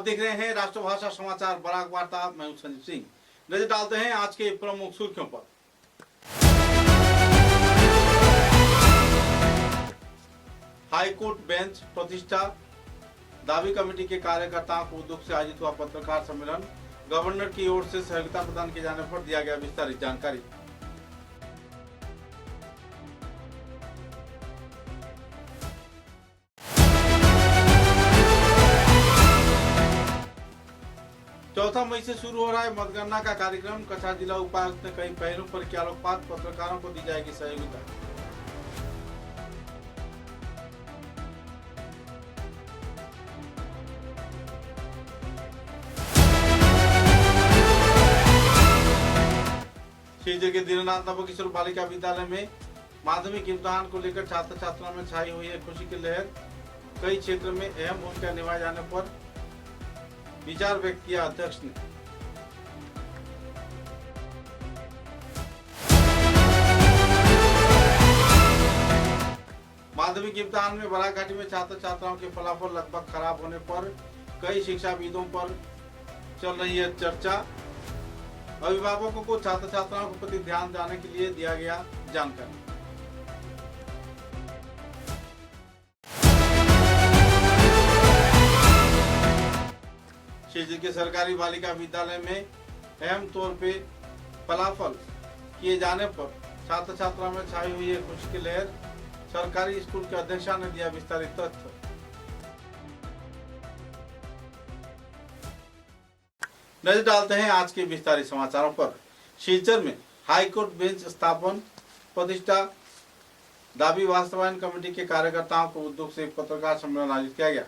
देख रहे हैं राष्ट्रभाषा समाचार बराक वार्ता। मैं हूं संजीव सिंह। नजर डालते हैं आज के प्रमुख सुर्खियों पर। हाईकोर्ट बेंच प्रतिष्ठा दावी कमेटी के कार्यकर्ताओं को दुख से आयोजित हुआ पत्रकार सम्मेलन। गवर्नर की ओर से सहयोगिता प्रदान किए जाने पर दिया गया विस्तारित जानकारी। चौथा मई से शुरू हो रहा है मतगणना का कार्यक्रम। कछार जिला उपायुक्त ने कई पहलुओं पर किया आलोकपात। पत्रकारों को दी जाएगी सहयोगिता। शिवजय के दीननाथ नवकिशोर बालिका विद्यालय में माध्यमिक इम्तिहान को लेकर छात्र छात्राओं में छाई हुई है खुशी की लहर। कई क्षेत्र में अहम भूमिका निभाए जाने पर विचार व्यक्त किया अध्यक्ष ने। माध्यमिक इम्तिहान में बराक घाटी में छात्र छात्राओं के फलाफल लगभग खराब होने पर कई शिक्षाविदों पर चल रही है चर्चा। अभिभावकों को छात्र छात्राओं के प्रति ध्यान देने के लिए दिया गया जानकारी। शिवजी के सरकारी बालिका विद्यालय में अहम तौर पे फलाफल किए जाने पर छात्र छात्राओं में छाई हुई है खुशी की लहर। सरकारी स्कूल के अध्यक्षा ने दिया विस्तारित तथ्य। नजर डालते हैं आज के विस्तारित समाचारों पर। शिलचर में हाईकोर्ट बेंच स्थापन प्रतिष्ठा दावी वास्तवायन कमेटी के कार्यकर्ताओं को उद्योग से पत्रकार सम्मेलन आयोजित किया गया।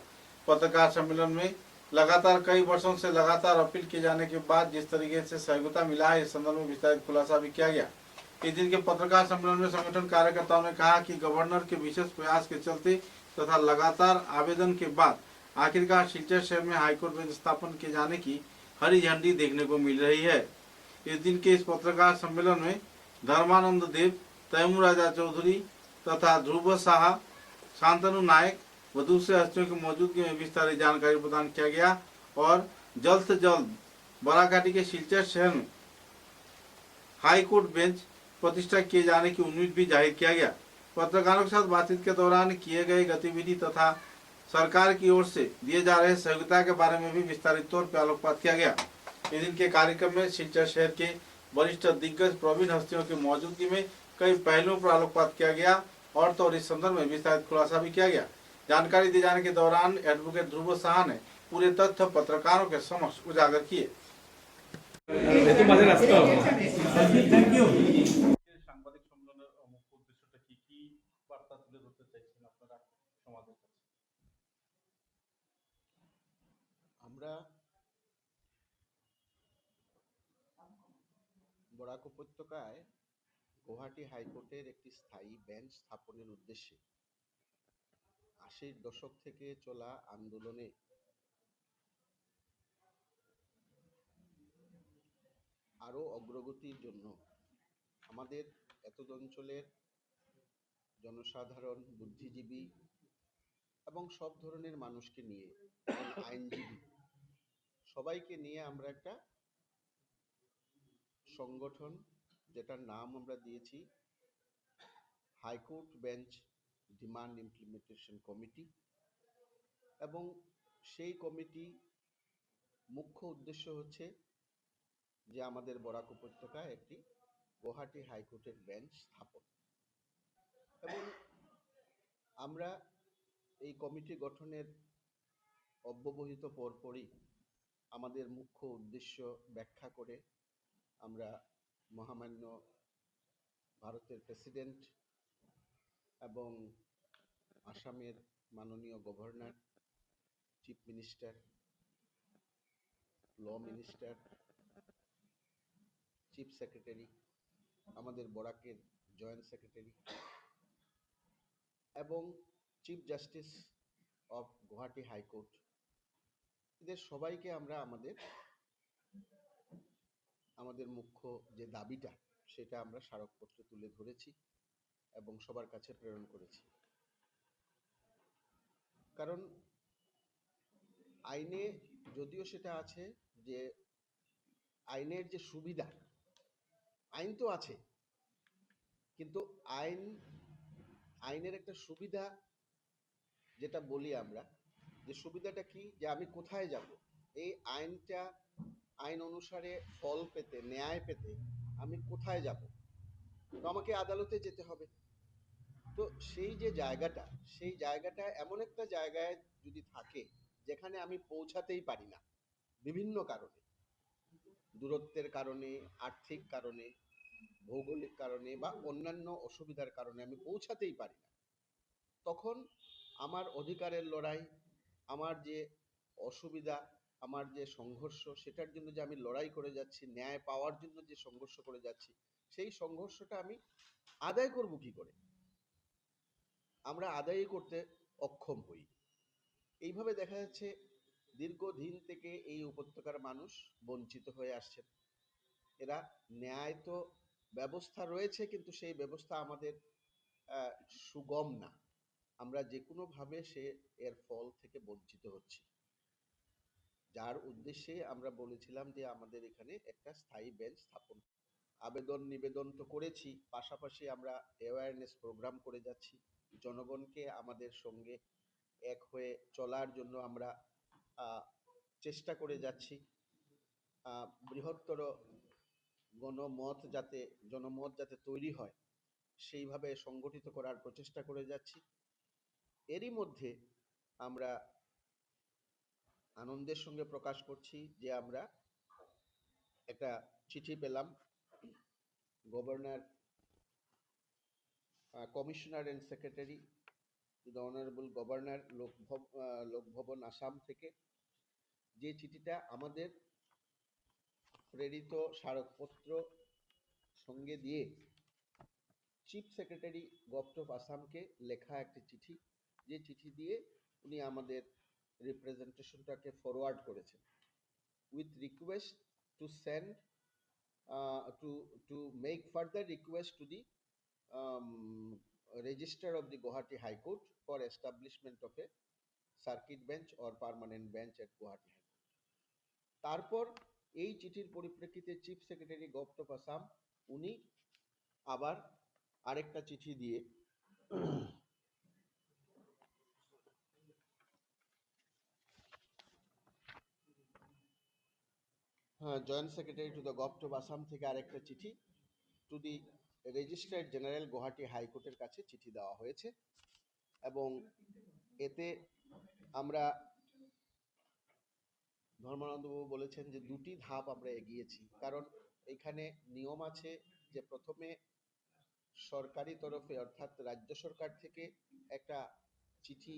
पत्रकार सम्मेलन में लगातार कई वर्षों से लगातार अपील किए जाने के बाद जिस तरीके से सहयोगिता मिला है, इस संदर्भ में विस्तारित खुलासा भी किया गया। इस दिन के पत्रकार सम्मेलन में संगठन कार्यकर्ताओं ने कहा कि गवर्नर के विशेष प्रयास के चलते तथा लगातार आवेदन के बाद आखिरकार शिलचर शहर में हाईकोर्ट बेंच स्थापन किए जाने की हरी झंडी देखने को मिल रही है। इस दिन के इस पत्रकार सम्मेलन में धर्मानंद देव, तैमूर राजा चौधरी तथा ध्रुव साहा, शांतनु नायक व दूसरे हस्तियों की मौजूदगी में विस्तारित जानकारी प्रदान किया गया और जल्द से जल्द बराक घाटी के शिलचर शहर में हाईकोर्ट बेंच प्रतिष्ठा किए जाने की उम्मीद भी जाहिर किया गया। पत्रकारों के साथ बातचीत के दौरान किए गए गतिविधि तथा सरकार की ओर से दिए जा रहे सहयोगिता के बारे में भी विस्तारित तौर पर आलोकपात किया गया। इस दिन के कार्यक्रम में शिलचर शहर के वरिष्ठ दिग्गज प्रवीण हस्तियों की मौजूदगी में कई पहलुओं पर आलोकपात किया गया और तो इस संदर्भ में विस्तारित खुलासा भी किया गया। जानकारी दिए जाने के दौरान एडवोकेट ध्रुव साहा ने पूरे तथ्य पत्रकारों के समक्ष उजागर किए। সাংবাদিক সম্মেলনের মুখ্য উদ্দেশ্যটা কি বার্তা তুলে ধরতে চাইছেন আপনারা সমাজের কাছে? আমরা বরাক উপত্যকায় গুয়াহাটি হাইকোর্টের একটি স্থায়ী বেঞ্চ স্থাপনের উদ্দেশ্যে 80-র দশক থেকে চলা আন্দোলনে আরো অগ্রগতির জন্য আমাদের এতদ অঞ্চলের জনসাধারণ, বুদ্ধিজীবী এবং সব ধরনের মানুষকে নিয়ে, আইনজীবী সবাইকে নিয়ে আমরা একটা সংগঠন যেটার নাম আমরা দিয়েছি high court bench demand implementation committee. এবং সেই কমিটি মুখ্য উদ্দেশ্য হচ্ছে যে আমাদের বরাক উপত্যকায় একটি গুয়াহাটি হাইকোর্টের বেঞ্চ স্থাপন। এবং আমরা এই কমিটি গঠনের অব্যবহিত পরপরই আমাদের মুখ্য উদ্দেশ্য ব্যাখ্যা করে আমরা মহামান্য ভারতের প্রেসিডেন্ট এবং আসামের মাননীয় governor, chief minister, law minister, chief secretary, আমাদের বরাকের জয়েন্ট সেক্রেটারি এবং chief justice of Guwahati high court, এদের সবাইকে আমরা আমাদের মুখ্য যে দাবিটা সেটা আমরা স্মারকপত্রে তুলে ধরেছি এবং সবার কাছে প্রেরণ করেছি। কারণ আইনে যদিও সেটা আছে যে আইনের যে সুবিধা, আইন তো আছে, কিন্তু আইনের একটা সুবিধা যেটা বলি আমরা, যে সুবিধাটা কি, যে আমি কোথায় যাব, এই আইন অনুসারে ফল পেতে, ন্যায় পেতে আমি কোথায় যাব? তো আমাকে আদালতে যেতে হবে। তো সেই জায়গাটা এমন একটা জায়গায় যদি থাকে যেখানে আমি পৌঁছাতেই পারি না, বিভিন্ন কারণে, দূরত্বের কারণে, আর্থিক কারণে, ভৌগোলিক কারণে বা অন্যান্য অসুবিধার কারণে আমি পৌঁছাতেই পারি না, তখন আমার অধিকারের লড়াই, আমার যে অসুবিধা, আমার যে সংঘর্ষ, সেটার জন্য যে আমি লড়াই করে যাচ্ছি, ন্যায় পাওয়ার জন্য যে সংঘর্ষ করে যাচ্ছি, সেই সংঘর্ষটা আমি আদায় করব কি করে? আমরা আদায় করতে অক্ষম হই। এইভাবে দেখা যাচ্ছে দীর্ঘদিন থেকে এই উপত্যকার মানুষ বঞ্চিত হয়ে আসছেন। এরা ন্যায় তো ব্যবস্থা রয়েছে, কিন্তু সেই ব্যবস্থা আমাদের সুগম না। আমরা যে কোনোভাবে এর ফল থেকে বঞ্চিত হচ্ছি, যার উদ্দেশ্যে আমরা বলেছিলাম যে আমাদের এখানে একটা স্থায়ী বেঞ্চ স্থাপন। আবেদন নিবেদন তো করেছি, পাশাপাশি আমরা অ্যাওয়ারনেস প্রোগ্রাম করে যাচ্ছি, জনগণকে আমাদের সঙ্গে এক হয়ে চলার জন্য আমরা চেষ্টা করে যাচ্ছি। বৃহত্তর জনমত যাতে তৈরি হয়, সেইভাবে সংগঠিত করার প্রচেষ্টা করে যাচ্ছি। এরই মধ্যে আমরা আনন্দের সঙ্গে প্রকাশ করছি যে আমরা একটা চিঠি পেলাম governor, commissioner and secretary to the honourable governor, Lokbhavan Assam থেকে, যে চিঠিটা আমাদের প্রেরিত স্মারকপত্র সঙ্গে দিয়ে চিফ সেক্রেটারি গভর্নমেন্ট অফ আসামকে লেখা একটি চিঠি, যে চিঠি দিয়ে উনি আমাদের রিপ্রেজেন্টেশনটাকে ফরওয়ার্ড করেছেন, with request to send to make further request to the Register of the Guwahati High Court for establishment of a circuit bench or permanent bench at Guwahati High Court. তারপর এই চিঠির পরিপ্রেক্ষিতে chief secretary government of Assam উনি আবার আরেকটা চিঠি দিয়ে joint secretary to the government of Assam থেকে আরেকটা চিঠি to the registrar general Guwahati হাইকোর্টের কাছে চিঠি দেওয়া হয়েছে। এবং এতে আমরা, ধর্মানন্দবাবু বলেছেন যে দুটি ধাপ আমরা এগিয়েছি, কারণ এখানে নিয়ম আছে যে প্রথমে সরকারি তরফে, অর্থাৎ রাজ্য সরকার থেকে একটা চিঠি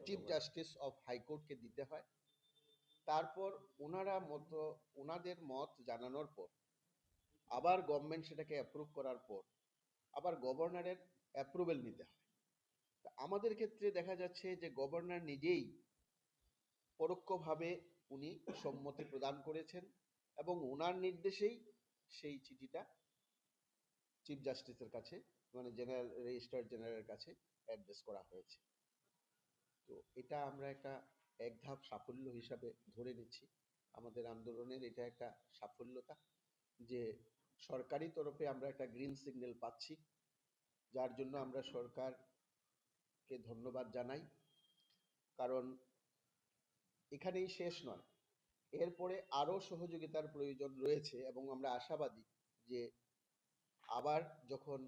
চিফ জাস্টিস অফ হাইকোর্টকে দিতে হয়। তারপর ওনাদের মত জানানোর পর আবার গভর্নমেন্ট সেটাকে অ্যাপ্রুভ করার পর আবার গভর্নরের অ্যাপ্রুভেল নিতে হয়। আমাদের ক্ষেত্রে দেখা যাচ্ছে যে গভর্নর নিজেই পরোক্ষভাবে উনি সম্মতি প্রদান করেছেন এবং ওনার নির্দেশেই সেই চিঠিটা চিফ জাস্টিসের কাছে, মানে রেজিস্ট্রার জেনারেলের কাছে অ্যাড্রেস করা হয়েছে। তো এটা আমরা এক ধাপ সাফল্য হিসাবে ধরে নিচ্ছি। আমাদের আন্দোলনের এটা একটা সাফল্যতা যে সরকারি তরফে আমরা একটা গ্রিন সিগন্যাল পাচ্ছি, যার জন্য আমরা সরকারকে ধন্যবাদ জানাই। কারণ এখানেই শেষ নয়, এরপরে আরো সহযোগিতার প্রয়োজন রয়েছে এবং আমরা আশাবাদী যে আবার যখন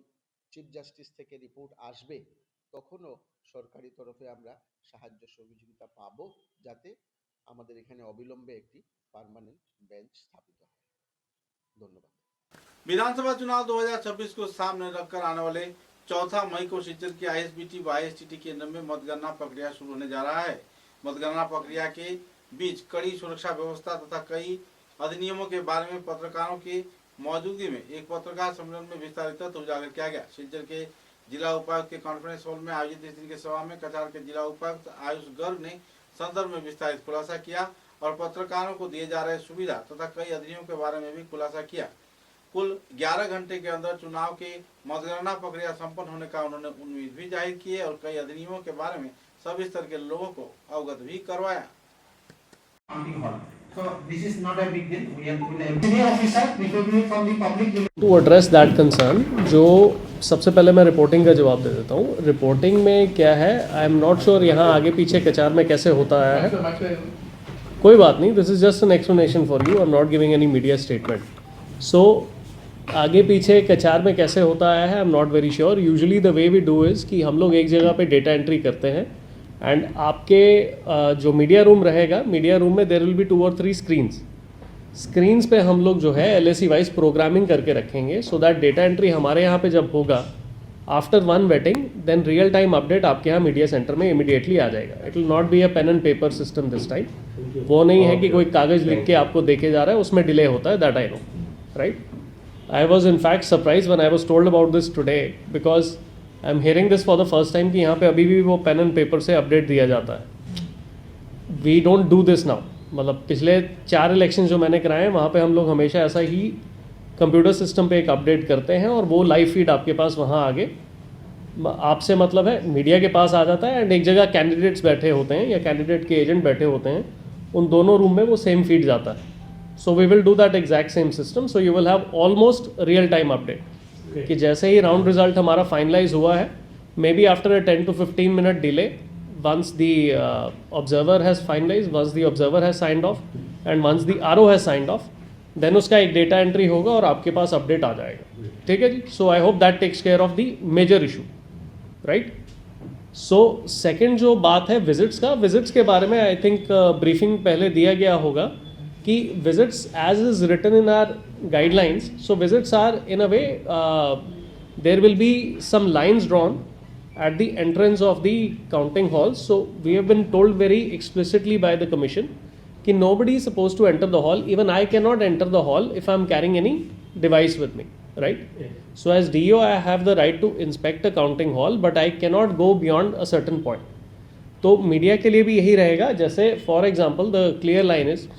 চিফ জাস্টিস থেকে রিপোর্ট আসবে তখনও সরকারি তরফে আমরা সাহায্য সহযোগিতা পাবো, যাতে আমাদের এখানে অবিলম্বে একটি পার্মানেন্ট বেঞ্চ স্থাপিত হয়। ধন্যবাদ। विधानसभा चुनाव 2026 को सामने रखकर आने वाले 4 मई को सिलचर की आईएसबीटी व आईएसटीटी केंद्र में मतगणना प्रक्रिया शुरू होने जा रहा है। मतगणना प्रक्रिया के बीच कड़ी सुरक्षा व्यवस्था तथा कई अधिनियमों के बारे में पत्रकारों की मौजूदगी में एक पत्रकार सम्मेलन में विस्तारित उजागर किया गया। सिलचर के जिला उपायुक्त के कॉन्फ्रेंस हॉल में आयोजित इस दिन के सभा में कछार के जिला उपायुक्त आयुष गर्ग ने संदर्भ में विस्तारित खुलासा किया और पत्रकारों को दिए जा रहे सुविधा तथा कई अधिनियमों के बारे में भी खुलासा किया। कुल 11 घंटे के अंदर चुनाव की मतगणना प्रक्रिया संपन्न होने का उन्होंने उम्मीद भी जाहिर की है और कई अधिनियमों के बारे में सभी स्तर के लोगों को अवगत भी करवाया। So this is not a big deal. We have to the officer preferably from the public. To address that concern, जो सबसे पहले मैं रिपोर्टिंग का जवाब दे देता हूँ। रिपोर्टिंग में क्या है, आई एम नॉट श्योर यहाँ आगे पीछे कचार में कैसे होता आया है, कोई बात नहीं, this is just an explanation for you, I am not giving any media statement. So आगे पीछे कचार में कैसे होता आया है, I am not very sure. Usually the way we do is कि हम लोग एक जगह पे डेटा एंट्री करते हैं एंड आपके जो मीडिया रूम रहेगा, मीडिया रूम में देयर विल बी 2 और 3 स्क्रीन्स पे हम लोग जो है LAC वाइज प्रोग्रामिंग करके रखेंगे, सो दैट डेटा एंट्री हमारे यहाँ पे जब होगा after 1 waiting then real time update आपके यहाँ मीडिया सेंटर में इमीडिएटली आ जाएगा। It will not be a pen and paper system this time. वो नहीं है कि कोई कागज़ लिख के आपको देके जा रहा है, उसमें डिले होता है, that I know, right. I was in fact surprise when I was told about this today, because I am hearing this for the first time कि यहाँ पे अभी भी वो पेन एंड पेपर से अपडेट दिया जाता है। We don't do this now. मतलब पिछले 4 इलेक्शन जो मैंने कराए हैं वहाँ पे हम लोग हमेशा ऐसा ही कंप्यूटर सिस्टम पे एक अपडेट करते हैं और वो लाइव फीड आपके पास वहाँ आगे आपसे मतलब है मीडिया के पास आ जाता है एंड एक जगह कैंडिडेट्स बैठे होते हैं या कैंडिडेट के एजेंट बैठे होते हैं, उन दोनों रूम में वो सेम फीड जाता है। So we will do that exact same system, so you will have almost real time update कि जैसे ही राउंड रिजल्ट हमारा फाइनलाइज हुआ है, maybe after a 10 to 15 minute delay, once the observer has finalized, once the observer has signed off and once the RO has signed off, then उसका एक data entry होगा और आपके पास update आ जाएगा। ठीक है जी। So I hope that takes care of the major issue, right. So second जो बात है विजिट्स के बारे में आई थिंक ब्रीफिंग पहले दिया गया होगा कि visits as is written in our guidelines, so visits are in a way there will be some lines drawn at the entrance of the counting halls. So we have been told very explicitly by the commission कि nobody is supposed to enter the hall. Even I cannot enter the hall if I am carrying any device with me, right? So as DO I have the right to inspect a counting hall, but I cannot go beyond a certain point. तो media के लिए भी यही रहेगा। जैसे for example the clear line is,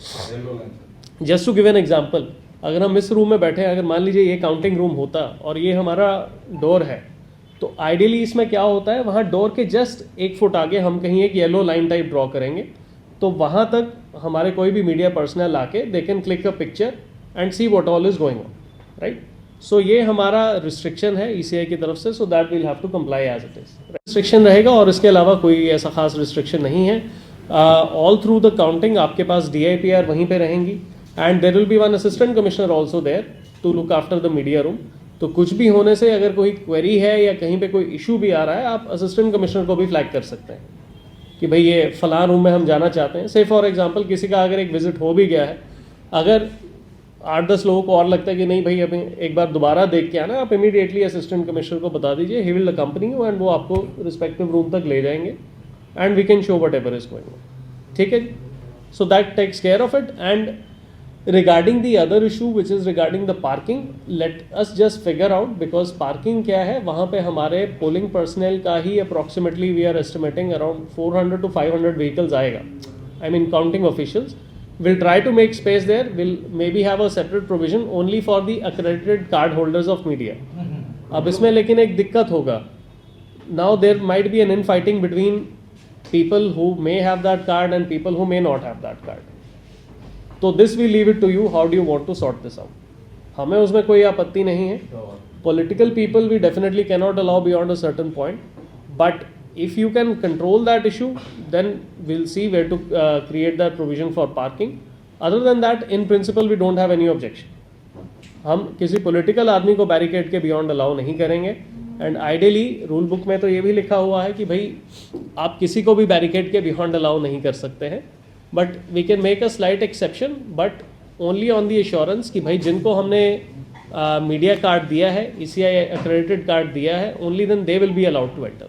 just to give an example, अगर हम इस रूम में बैठे हैं, अगर मान लीजिए ये काउंटिंग रूम होता और ये हमारा डोर है, तो आइडियली इसमें क्या होता है, वहाँ डोर के जस्ट 1 फुट आगे हम कहीं एक येलो लाइन टाइप ड्रॉ करेंगे, तो वहाँ तक हमारे कोई भी मीडिया पर्सनल आके they can click a picture and see what all is going on, right. So ये हमारा रिस्ट्रिक्शन है ECI की तरफ से, so that will have to comply as it is. Restriction रहेगा और इसके अलावा कोई ऐसा खास रिस्ट्रिक्शन नहीं है। ऑल थ्रू द काउंटिंग आपके पास DIPR वहीं पे रहेंगी and there will be 1 assistant commissioner also there to look after the media room. तो कुछ भी होने से अगर कोई क्वेरी है या कहीं पे कोई इशू भी आ रहा है, आप असिस्टेंट कमिश्नर को भी फ्लैग कर सकते हैं कि भाई ये फलां रूम में हम जाना चाहते हैं। से फॉर एग्जांपल किसी का अगर एक विजिट हो भी गया है, अगर 8-10 लोगों को और लगता है कि नहीं भाई अभी एक बार दोबारा देख के आना, आप इमीडिएटली असिस्टेंट कमिश्नर को बता दीजिए, he will accompany you and वो आपको रिस्पेक्टिव रूम तक ले जाएंगे and we can show whatever is going on. ठीक है, so that takes care of it. And regarding the other issue which is regarding the parking, let us just figure out, because parking क्या है, वहाँ पे हमारे polling personnel का ही approximately we are estimating around 400 to 500 vehicles आएगा। I mean counting officials will try to make space there, will maybe have a separate provision only for the accredited card holders of media। अब इसमें लेकिन एक दिक्कत होगा, now there might be an infighting between people who may have that card and people who may not have that card। तो this we leave it to you, how do you want to sort this out. हमें उसमें कोई आपत्ति नहीं है। Political people we definitely can not allow beyond a certain point, but if you can control that issue then will see where to create that provision for parking. Other than that in principle we don't have any objection. हम किसी political आदमी को barricade के beyond allow नहीं करेंगे। And ideally rule book में तो ये भी लिखा हुआ है कि भाई आप किसी को भी बैरिकेड के बियॉन्ड अलाउ नहीं कर सकते हैं, but we can make a slight exception, but only on the assurance कि भाई जिनको हमने मीडिया कार्ड दिया है, ECI accredited कार्ड दिया है, only then they will be allowed to enter.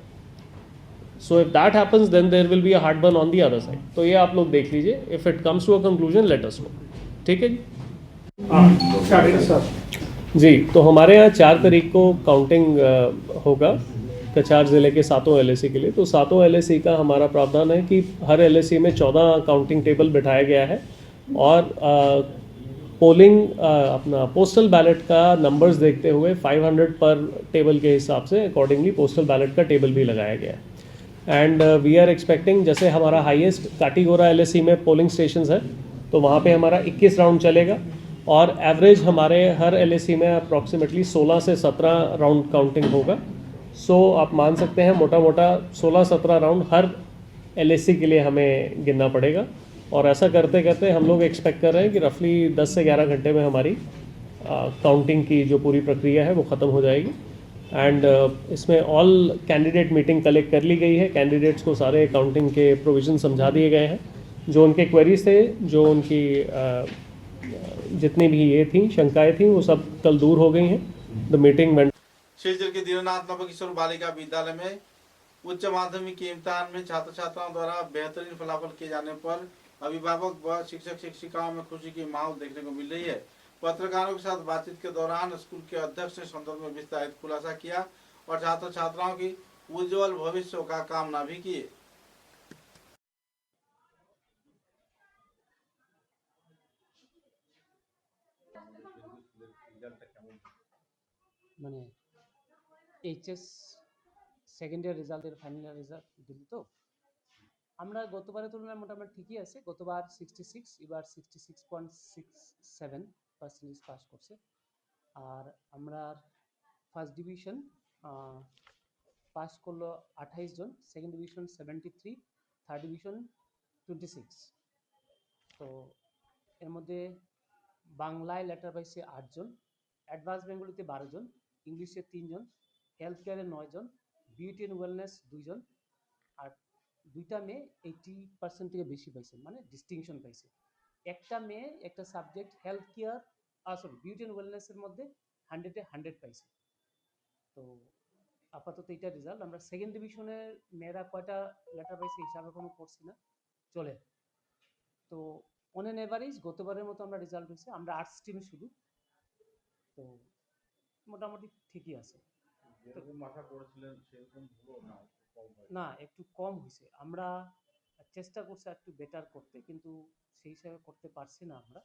So if that happens then there will be a hard burn on the other side. तो ये आप लोग देख लीजिए, if it comes to a conclusion let us know. ठीक है जी। तो हमारे यहाँ 4 तारीख को काउंटिंग होगा कछार ज़िले के 7 LAC के लिए। तो 7 LAC का हमारा प्रावधान है कि हर LAC में 14 काउंटिंग टेबल बिठाया गया है और पोलिंग अपना पोस्टल बैलेट का नंबर्स देखते हुए 500 पर टेबल के हिसाब से अकॉर्डिंगली पोस्टल बैलेट का टेबल भी लगाया गया है। एंड वी आर एक्सपेक्टिंग, जैसे हमारा हाईएस्ट काटीगोरा एलएससी में पोलिंग स्टेशंस है, तो वहाँ पे हमारा 21 राउंड चलेगा और एवरेज हमारे हर एलएससी में अप्रॉक्सीमेटली 16 से 17 राउंड काउंटिंग होगा। सो आप मान सकते हैं मोटा मोटा 16-17 राउंड हर एलएससी के लिए हमें गिनना पड़ेगा, और ऐसा करते करते हम लोग एक्सपेक्ट कर रहे हैं कि रफली 10 से 11 घंटे में हमारी काउंटिंग की जो पूरी प्रक्रिया है वो ख़त्म हो जाएगी। एंड इसमें ऑल कैंडिडेट मीटिंग कलेक्ट कर ली गई है, कैंडिडेट्स को सारे काउंटिंग के प्रोविज़न समझा दिए गए हैं, जो उनके क्वेरीज थे, जो उनकी जितनी भी ये थी शंकाएँ थी, वो सब कल दूर हो गई हैं। The meeting went. शिलचर के दीननाथ नवकिशोर बालिका विद्यालय में उच्च माध्यमिक के इम्तिहान में छात्र छात्राओं द्वारा बेहतरीन फलाफल किए जाने पर अभिभावक व शिक्षक शिक्षिकाओं में खुशी की माहौल देखने को मिल रही है। पत्रकारों के साथ बातचीत के दौरान स्कूल के अध्यक्ष ने संदर्भ में विस्तारित खुलासा किया और छात्र छात्राओं की उज्जवल भविष्य का कामना भी किए। মানে এইচএস সেকেন্ড ইয়ার রেজাল্টের ফাইনাল ইয়ার রেজাল্ট দিল, তো আমরা গতবারের তুলনায় মোটামুটি ঠিকই আছে। গতবার 66, এবার 66.67% পাস করছে। আর আমরা ফার্স্ট ডিভিশন পাস করলো 28 জন, সেকেন্ড ডিভিশন 73, থার্ড ডিভিশন 26। তো এর মধ্যে বাংলায় লেটার পাইছে 8 জন, অ্যাডভান্স বেঙ্গলিতে 12 জন, ইংলিশে 3 জন, হেলথ কেয়ারে 9 জন, বিউটি অ্যান্ড ওয়েলনেস 2 জন, আর 2টা মেয়ে 80% থেকে বেশি পাইছে, মানে ডিস্টিংশন পাইছে। একটা মেয়ে একটা subject health care sorry beauty and ওয়েলনেসের মধ্যে 100-এ 100 পাইছে। তো আপাতত এইটা রেজাল্ট। আমরা সেকেন্ড ডিভিশনের মেয়েরা কয়টা লেটার পাইছে হিসাব এখনো করছি না, চলে। তো অন অ্যান এভারেজ গতবারের মতো আমরা রেজাল্ট হয়েছে। আমরা আর্টস টিম শুধু, তো মোটামুটি ঠিকই আছে। না, একটু কম হয়েছে। আমরা চেষ্টা করছি একটু বেটার করতে, কিন্তু সেই হিসাবে করতে পারছি না আমরা।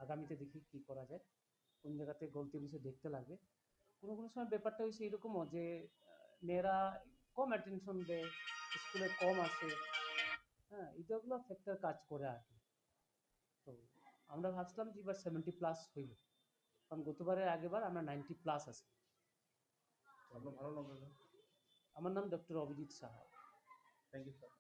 আগামীতে দেখি কি করা যায়, কোন জায়গাতে গলতি হয়েছে দেখতে লাগবে। কোনো কোনো সময় ব্যাপারটা হয়েছে এরকমও যে মেয়েরা কম অ্যাটেনশন দেয়, স্কুলে কম আসে, হ্যাঁ, এটাগুলো ফ্যাক্টর কাজ করে আর কি। তো আমরা ভাবছিলাম যে এবার 70+ হইব, কারণ গতবারের আগেবার আমরা 90+ আছি। আমার নাম doctor Abhijit Saha. Thank you sir.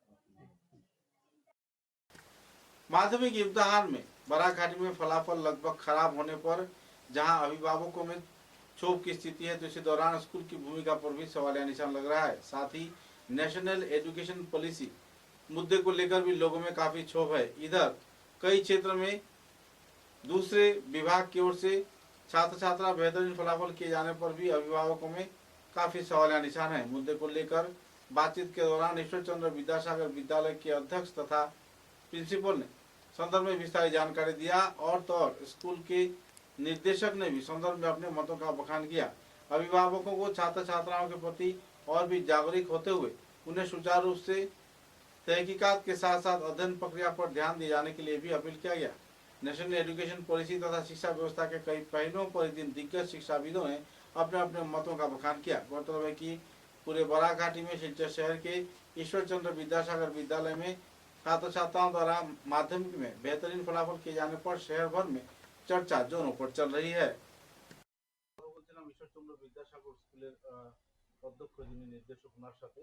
माध्यमिक इम्तिहान में बराघाटी में फलाफल लगभग खराब होने पर जहां अभिभावकों में क्षोभ की स्थिति है, तो इसी दौरान स्कूल की भूमिका पर भी सवालिया निशान लग रहा है। साथ ही नेशनल एजुकेशन पॉलिसी मुद्दे को लेकर भी लोगों में काफी क्षोभ है। इधर कई क्षेत्र में दूसरे विभाग की ओर से छात्र छात्रा बेहतरीन फलाफल किए जाने पर भी अभिभावकों में काफी सवालिया निशान है। मुद्दे को लेकर बातचीत के दौरान ईश्वर चंद्र विद्यासागर विद्यालय के अध्यक्ष तथा प्रिंसिपल ने संदर्भ में विस्तारित जानकारी दिया और तो और स्कूल के निर्देशक ने भी संदर्भ में अपने मतों का बखान किया। अभिभावकों को छात्र छात्राओं के प्रति और भी जागरूक होते हुए उन्हें सुचारू रूप से तहकीकात के साथ साथ अध्ययन प्रक्रिया पर ध्यान दिए जाने के लिए भी अपील किया गया। नेशनल एजुकेशन पॉलिसी तथा शिक्षा व्यवस्था के कई पहलुओं पर इस दिन दिग्गज शिक्षाविदों ने अपने अपने मतों का बखान किया। गौरतलब है कि पूरे बराघाटी में शिलचर शहर के ईश्वर चंद्र विद्यासागर विद्यालय में छात्र छात्राओं द्वारा माध्यमिक में बेहतरीन फलाफल किए जाने पर शहर भर में चर्चा जोरों पर चल रही है। ईश्वर चंद्र विद्यासागर स्कूलेर अध्यक्ष যিনি নির্দেশক ওনার সাথে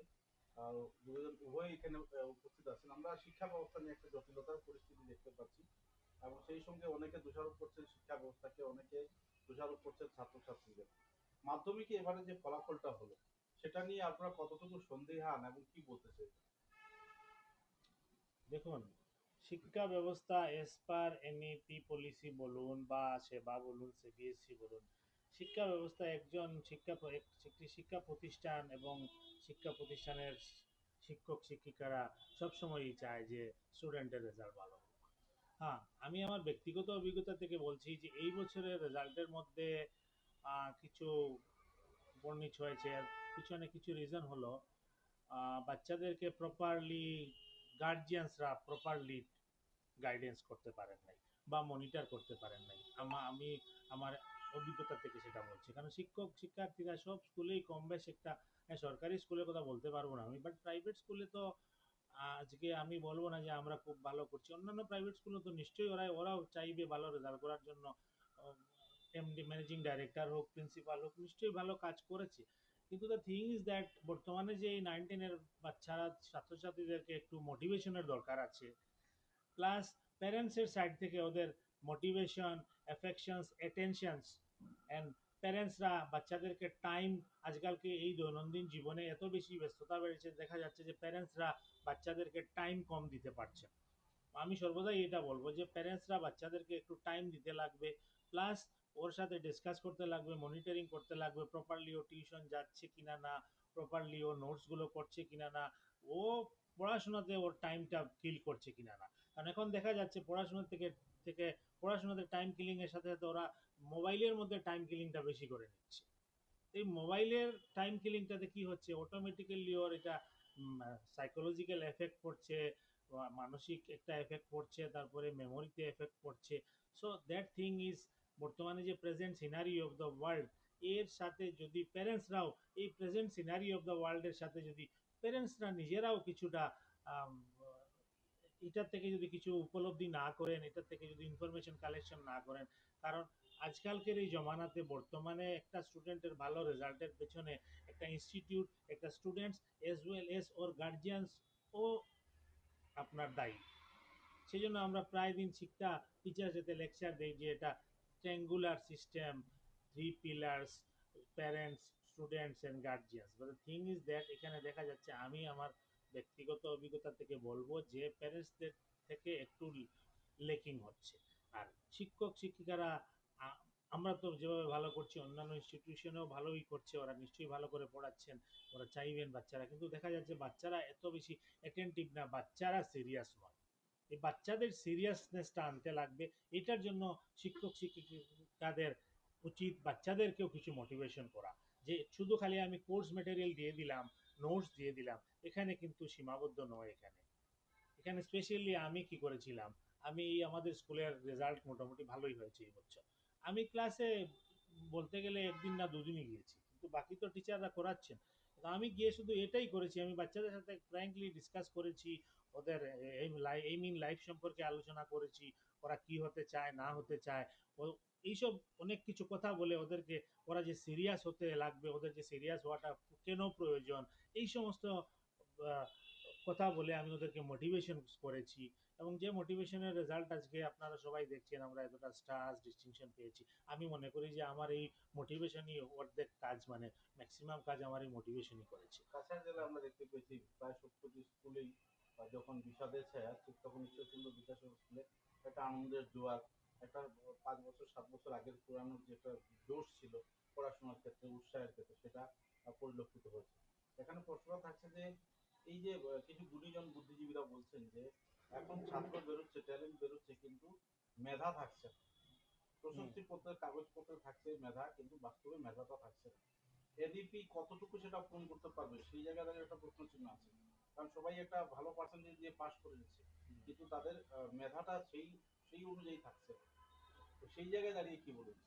দুজন উভয় এখানে উপস্থিত আছেন। আমরা শিক্ষা ব্যবস্থা নিয়ে একটা জটিলতার পরিস্থিতি দেখতে পাচ্ছি এবং সেই সঙ্গে অনেকে দোষারোপ করছেন শিক্ষা ব্যবস্থাকে, অনেকে দোষারোপ করছেন ছাত্রছাত্রীদের। মাধ্যমিকে এবারে যে ফলাফলটা হলো সেটা নিয়ে আপনারা কতটুকু সন্দিহান এবং কি বলতে চাইছেন? দেখুন, শিক্ষা ব্যবস্থা এস পার এনইপি পলিসি বলুন বা সেবা বলুন, সিবিএসসি বলুন, শিক্ষা ব্যবস্থা একটি শিক্ষা প্রতিষ্ঠান এবং শিক্ষা প্রতিষ্ঠানের শিক্ষক শিক্ষিকারা সবসময়ই চায় যে স্টুডেন্টের রেজাল্ট ভালো হোক। হ্যাঁ, আমি আমার ব্যক্তিগত অভিজ্ঞতা থেকে বলছি যে এই বছরের রেজাল্টের মধ্যে কিছু বর্ণিত হয়েছে। পিছনে কিছু রিজন হলো বাচ্চাদেরকে প্রপারলি গার্জিয়ানসরা প্রপারলি গাইডেন্স করতে পারেন নাই। বা মনিটর করতে পারেন নাই। আমি আমার অভিজ্ঞতা থেকে সেটা বলছি, কারণ শিক্ষার্থীরা সব স্কুলেই কম বেশ একটা, হ্যাঁ সরকারি স্কুলের কথা বলতে পারবো না আমি, বাট প্রাইভেট স্কুলে তো আজকে আমি বলবো না যে আমরা খুব ভালো করছি, অন্যান্য প্রাইভেট স্কুলে তো নিশ্চয়ই ওরাও চাইবে ভালো রেজাল্ট করার জন্য। এমডি, ম্যানেজিং ডাইরেক্টর হোক, প্রিন্সিপাল হোক, নিশ্চয়ই ভালো কাজ করেছে। কিন্তু দ্য থিং ইজ দ্যাট বর্তমানে যে এই 9-10 এর বাচ্চারা, ছাত্রছাত্রীদেরকে একটু মোটিভেশনের দরকার আছে, প্লাস প্যারেন্টসের সাইড থেকে ওদের মোটিভেশন, অ্যাফেকশনস, অ্যাটেনশনস, অ্যান্ড প্যারেন্টসরা বাচ্চাদেরকে টাইম, আজকালকে এই দৈনন্দিন জীবনে এত বেশি ব্যস্ততা বেড়েছে, দেখা যাচ্ছে যে প্যারেন্টসরা বাচ্চাদেরকে টাইম কম দিতে পারছে। আমি সর্বদাই এটা বলবো যে প্যারেন্টসরা বাচ্চাদেরকে একটু টাইম দিতে লাগবে, প্লাস ওর সাথে ডিসকাস করতে লাগবে, মনিটরিং করতে লাগবে প্রপারলি ও টিউশন যাচ্ছে কিনা না, প্রপারলি ও নোটসগুলো করছে কিনা না, ও পড়াশোনাতে ওর টাইমটা কিল করছে কিনা না। কারণ এখন দেখা যাচ্ছে থেকে পড়াশোনাতে টাইম কিলিং এর সাথে সাথে ওরা মোবাইলের মধ্যে টাইম কিলিংটা বেশি করে নিচ্ছে। এই মোবাইলের টাইম কিলিংটাতে কি হচ্ছে, অটোমেটিক্যালি ওর এটা সাইকোলজিক্যাল এফেক্ট পড়ছে, মানসিক একটা এফেক্ট পড়ছে, তারপরে মেমোরিতে এফেক্ট পড়ছে। সো দ্যাট থিং ইজ, বর্তমানে যে present scenery of the world, এর সাথে যদি প্যারেন্টসরাও এই প্রেজেন্ট সিনারি অফ দ্য ওয়ার্ল্ডের সাথে যদি প্যারেন্টসরা নিজেরাও কিছুটা আম, এটার থেকে যদি কিছু উপলব্ধি না করেন, এটার থেকে যদি ইনফরমেশন কালেকশন না করেন, কারণ আজকালকের এই জমানাতে বর্তমানে একটা স্টুডেন্টের ভালো রেজাল্টের পেছনে একটা ইনস্টিটিউট, একটা স্টুডেন্টস এজ ওয়েল এজ ওর গার্জিয়ানস ও আপনার দায়ী। সেই জন্য আমরা প্রায় দিন টিচার যাতে লেকচার দেই যে এটা triangular system, 3 pillars, parents, students and guardians. But the thing is that এখানে দেখা যাচ্ছে, আমি আমার ব্যক্তিগত অভিজ্ঞতা থেকে বলবো যে প্যারেন্টসদের থেকে একটু লেকিং হচ্ছে। আর শিক্ষক শিক্ষিকারা, আ- আমরা তো যেভাবে ভালো করছি অন্যান্য ইনস্টিটিউশনেও ভালোই করছে, ওরা নিশ্চয়ই ভালো করে পড়াচ্ছেন, ওরা চাইবেন বাচ্চারা, কিন্তু দেখা যাচ্ছে বাচ্চারা এত বেশি অ্যাটেন্টিভ না, বাচ্চারা সিরিয়াস নয়। এই বাচ্চাদের সিরিয়াসনেসটা আনতে লাগবে। এটার জন্য শিক্ষক শিক্ষিকাদের উচিত বাচ্চাদেরকেও কিছু মোটিভেশন করা, যে শুধু খালি আমি কোর্স ম্যাটেরিয়াল দিয়ে দিলাম, নোটস দিয়ে দিলাম, এখানে কিন্তু সীমাবদ্ধ নয়। এখানে এখানে স্পেশালি আমি কি করেছিলাম, আমি আমাদের স্কুলের রেজাল্ট মোটামুটি ভালোই হয়েছে এই বছর। আমি ক্লাসে বলতে গেলে একদিন না দুদিনই গিয়েছি, কিন্তু বাকি তো টিচাররা করাচ্ছেন। তো আমি গিয়ে শুধু এটাই করেছি, আমি বাচ্চাদের সাথে ফ্র্যাঙ্কলি ডিসকাস করেছি, ওদের এইম ইন লাইফ সম্পর্কে আলোচনা করেছি, ওরা কি হতে চায় না হতে চায়, ও এইসব অনেক কিছু কথা বলে ওদেরকে, ওরা যে সিরিয়াস হতে লাগবে, ওদের যে সিরিয়াস হওয়াটা কেন প্রয়োজন, এই সমস্ত আহ, কথা বলে আমি ওদেরকে মোটিভেশন করেছি। এবং যে মোটিভেশনের রেজাল্ট আজকে আপনারা সবাই দেখছেন, আমরা এতটা স্টার্স ডিস্টিংশন পেয়েছি, আমি মনে করি যে আমার এই মোটিভেশনই অর্ধেক কাজ, মানে ম্যাক্সিমাম কাজ আমার এই মোটিভেশনই করেছে। কাছাড় জেলায় আমরা দেখতে পেয়েছি প্রায় 70টি স্কুলেই যখন বিষাদের ছায়া, ঠিক তখন ঈশ্বরচন্দ্র বিদ্যাসাগর স্কুলে একটা আনন্দের জোয়ার, একটা 5 বছর 7 বছর আগের পুরানো যে একটা জোশ ছিল পড়াশোনার ক্ষেত্রে, উৎসাহের ক্ষেত্রে, সেটা পরিলক্ষিত হয়েছে। এখানে প্রশ্নটা থাকছে যে এই যে কিছু গুণীজন বুদ্ধিজীবীরা বলছেন যে এখন ছাত্র বেরোচ্ছে, ট্যালেন্ট বেরোচ্ছে, কিন্তু মেধা থাকছে না। প্রশস্তি পত্রের কাগজপত্রে থাকছে মেধা, কিন্তু বাস্তবে মেধাটা থাকছে না। এডিপি কতটুকু সেটা পূরণ করতে পারবে, সেই জায়গায় দাঁড়িয়ে একটা প্রশ্ন চিহ্ন আছে। কারণ সবাই একটা ভালো পার্সেন্টেজ দিয়ে পাস করে দিচ্ছে, কিন্তু তাদের মেধাটা সেই সেই অনুযায়ী থাকছে না। তো সেই জায়গায় দাঁড়িয়ে কি বলুন?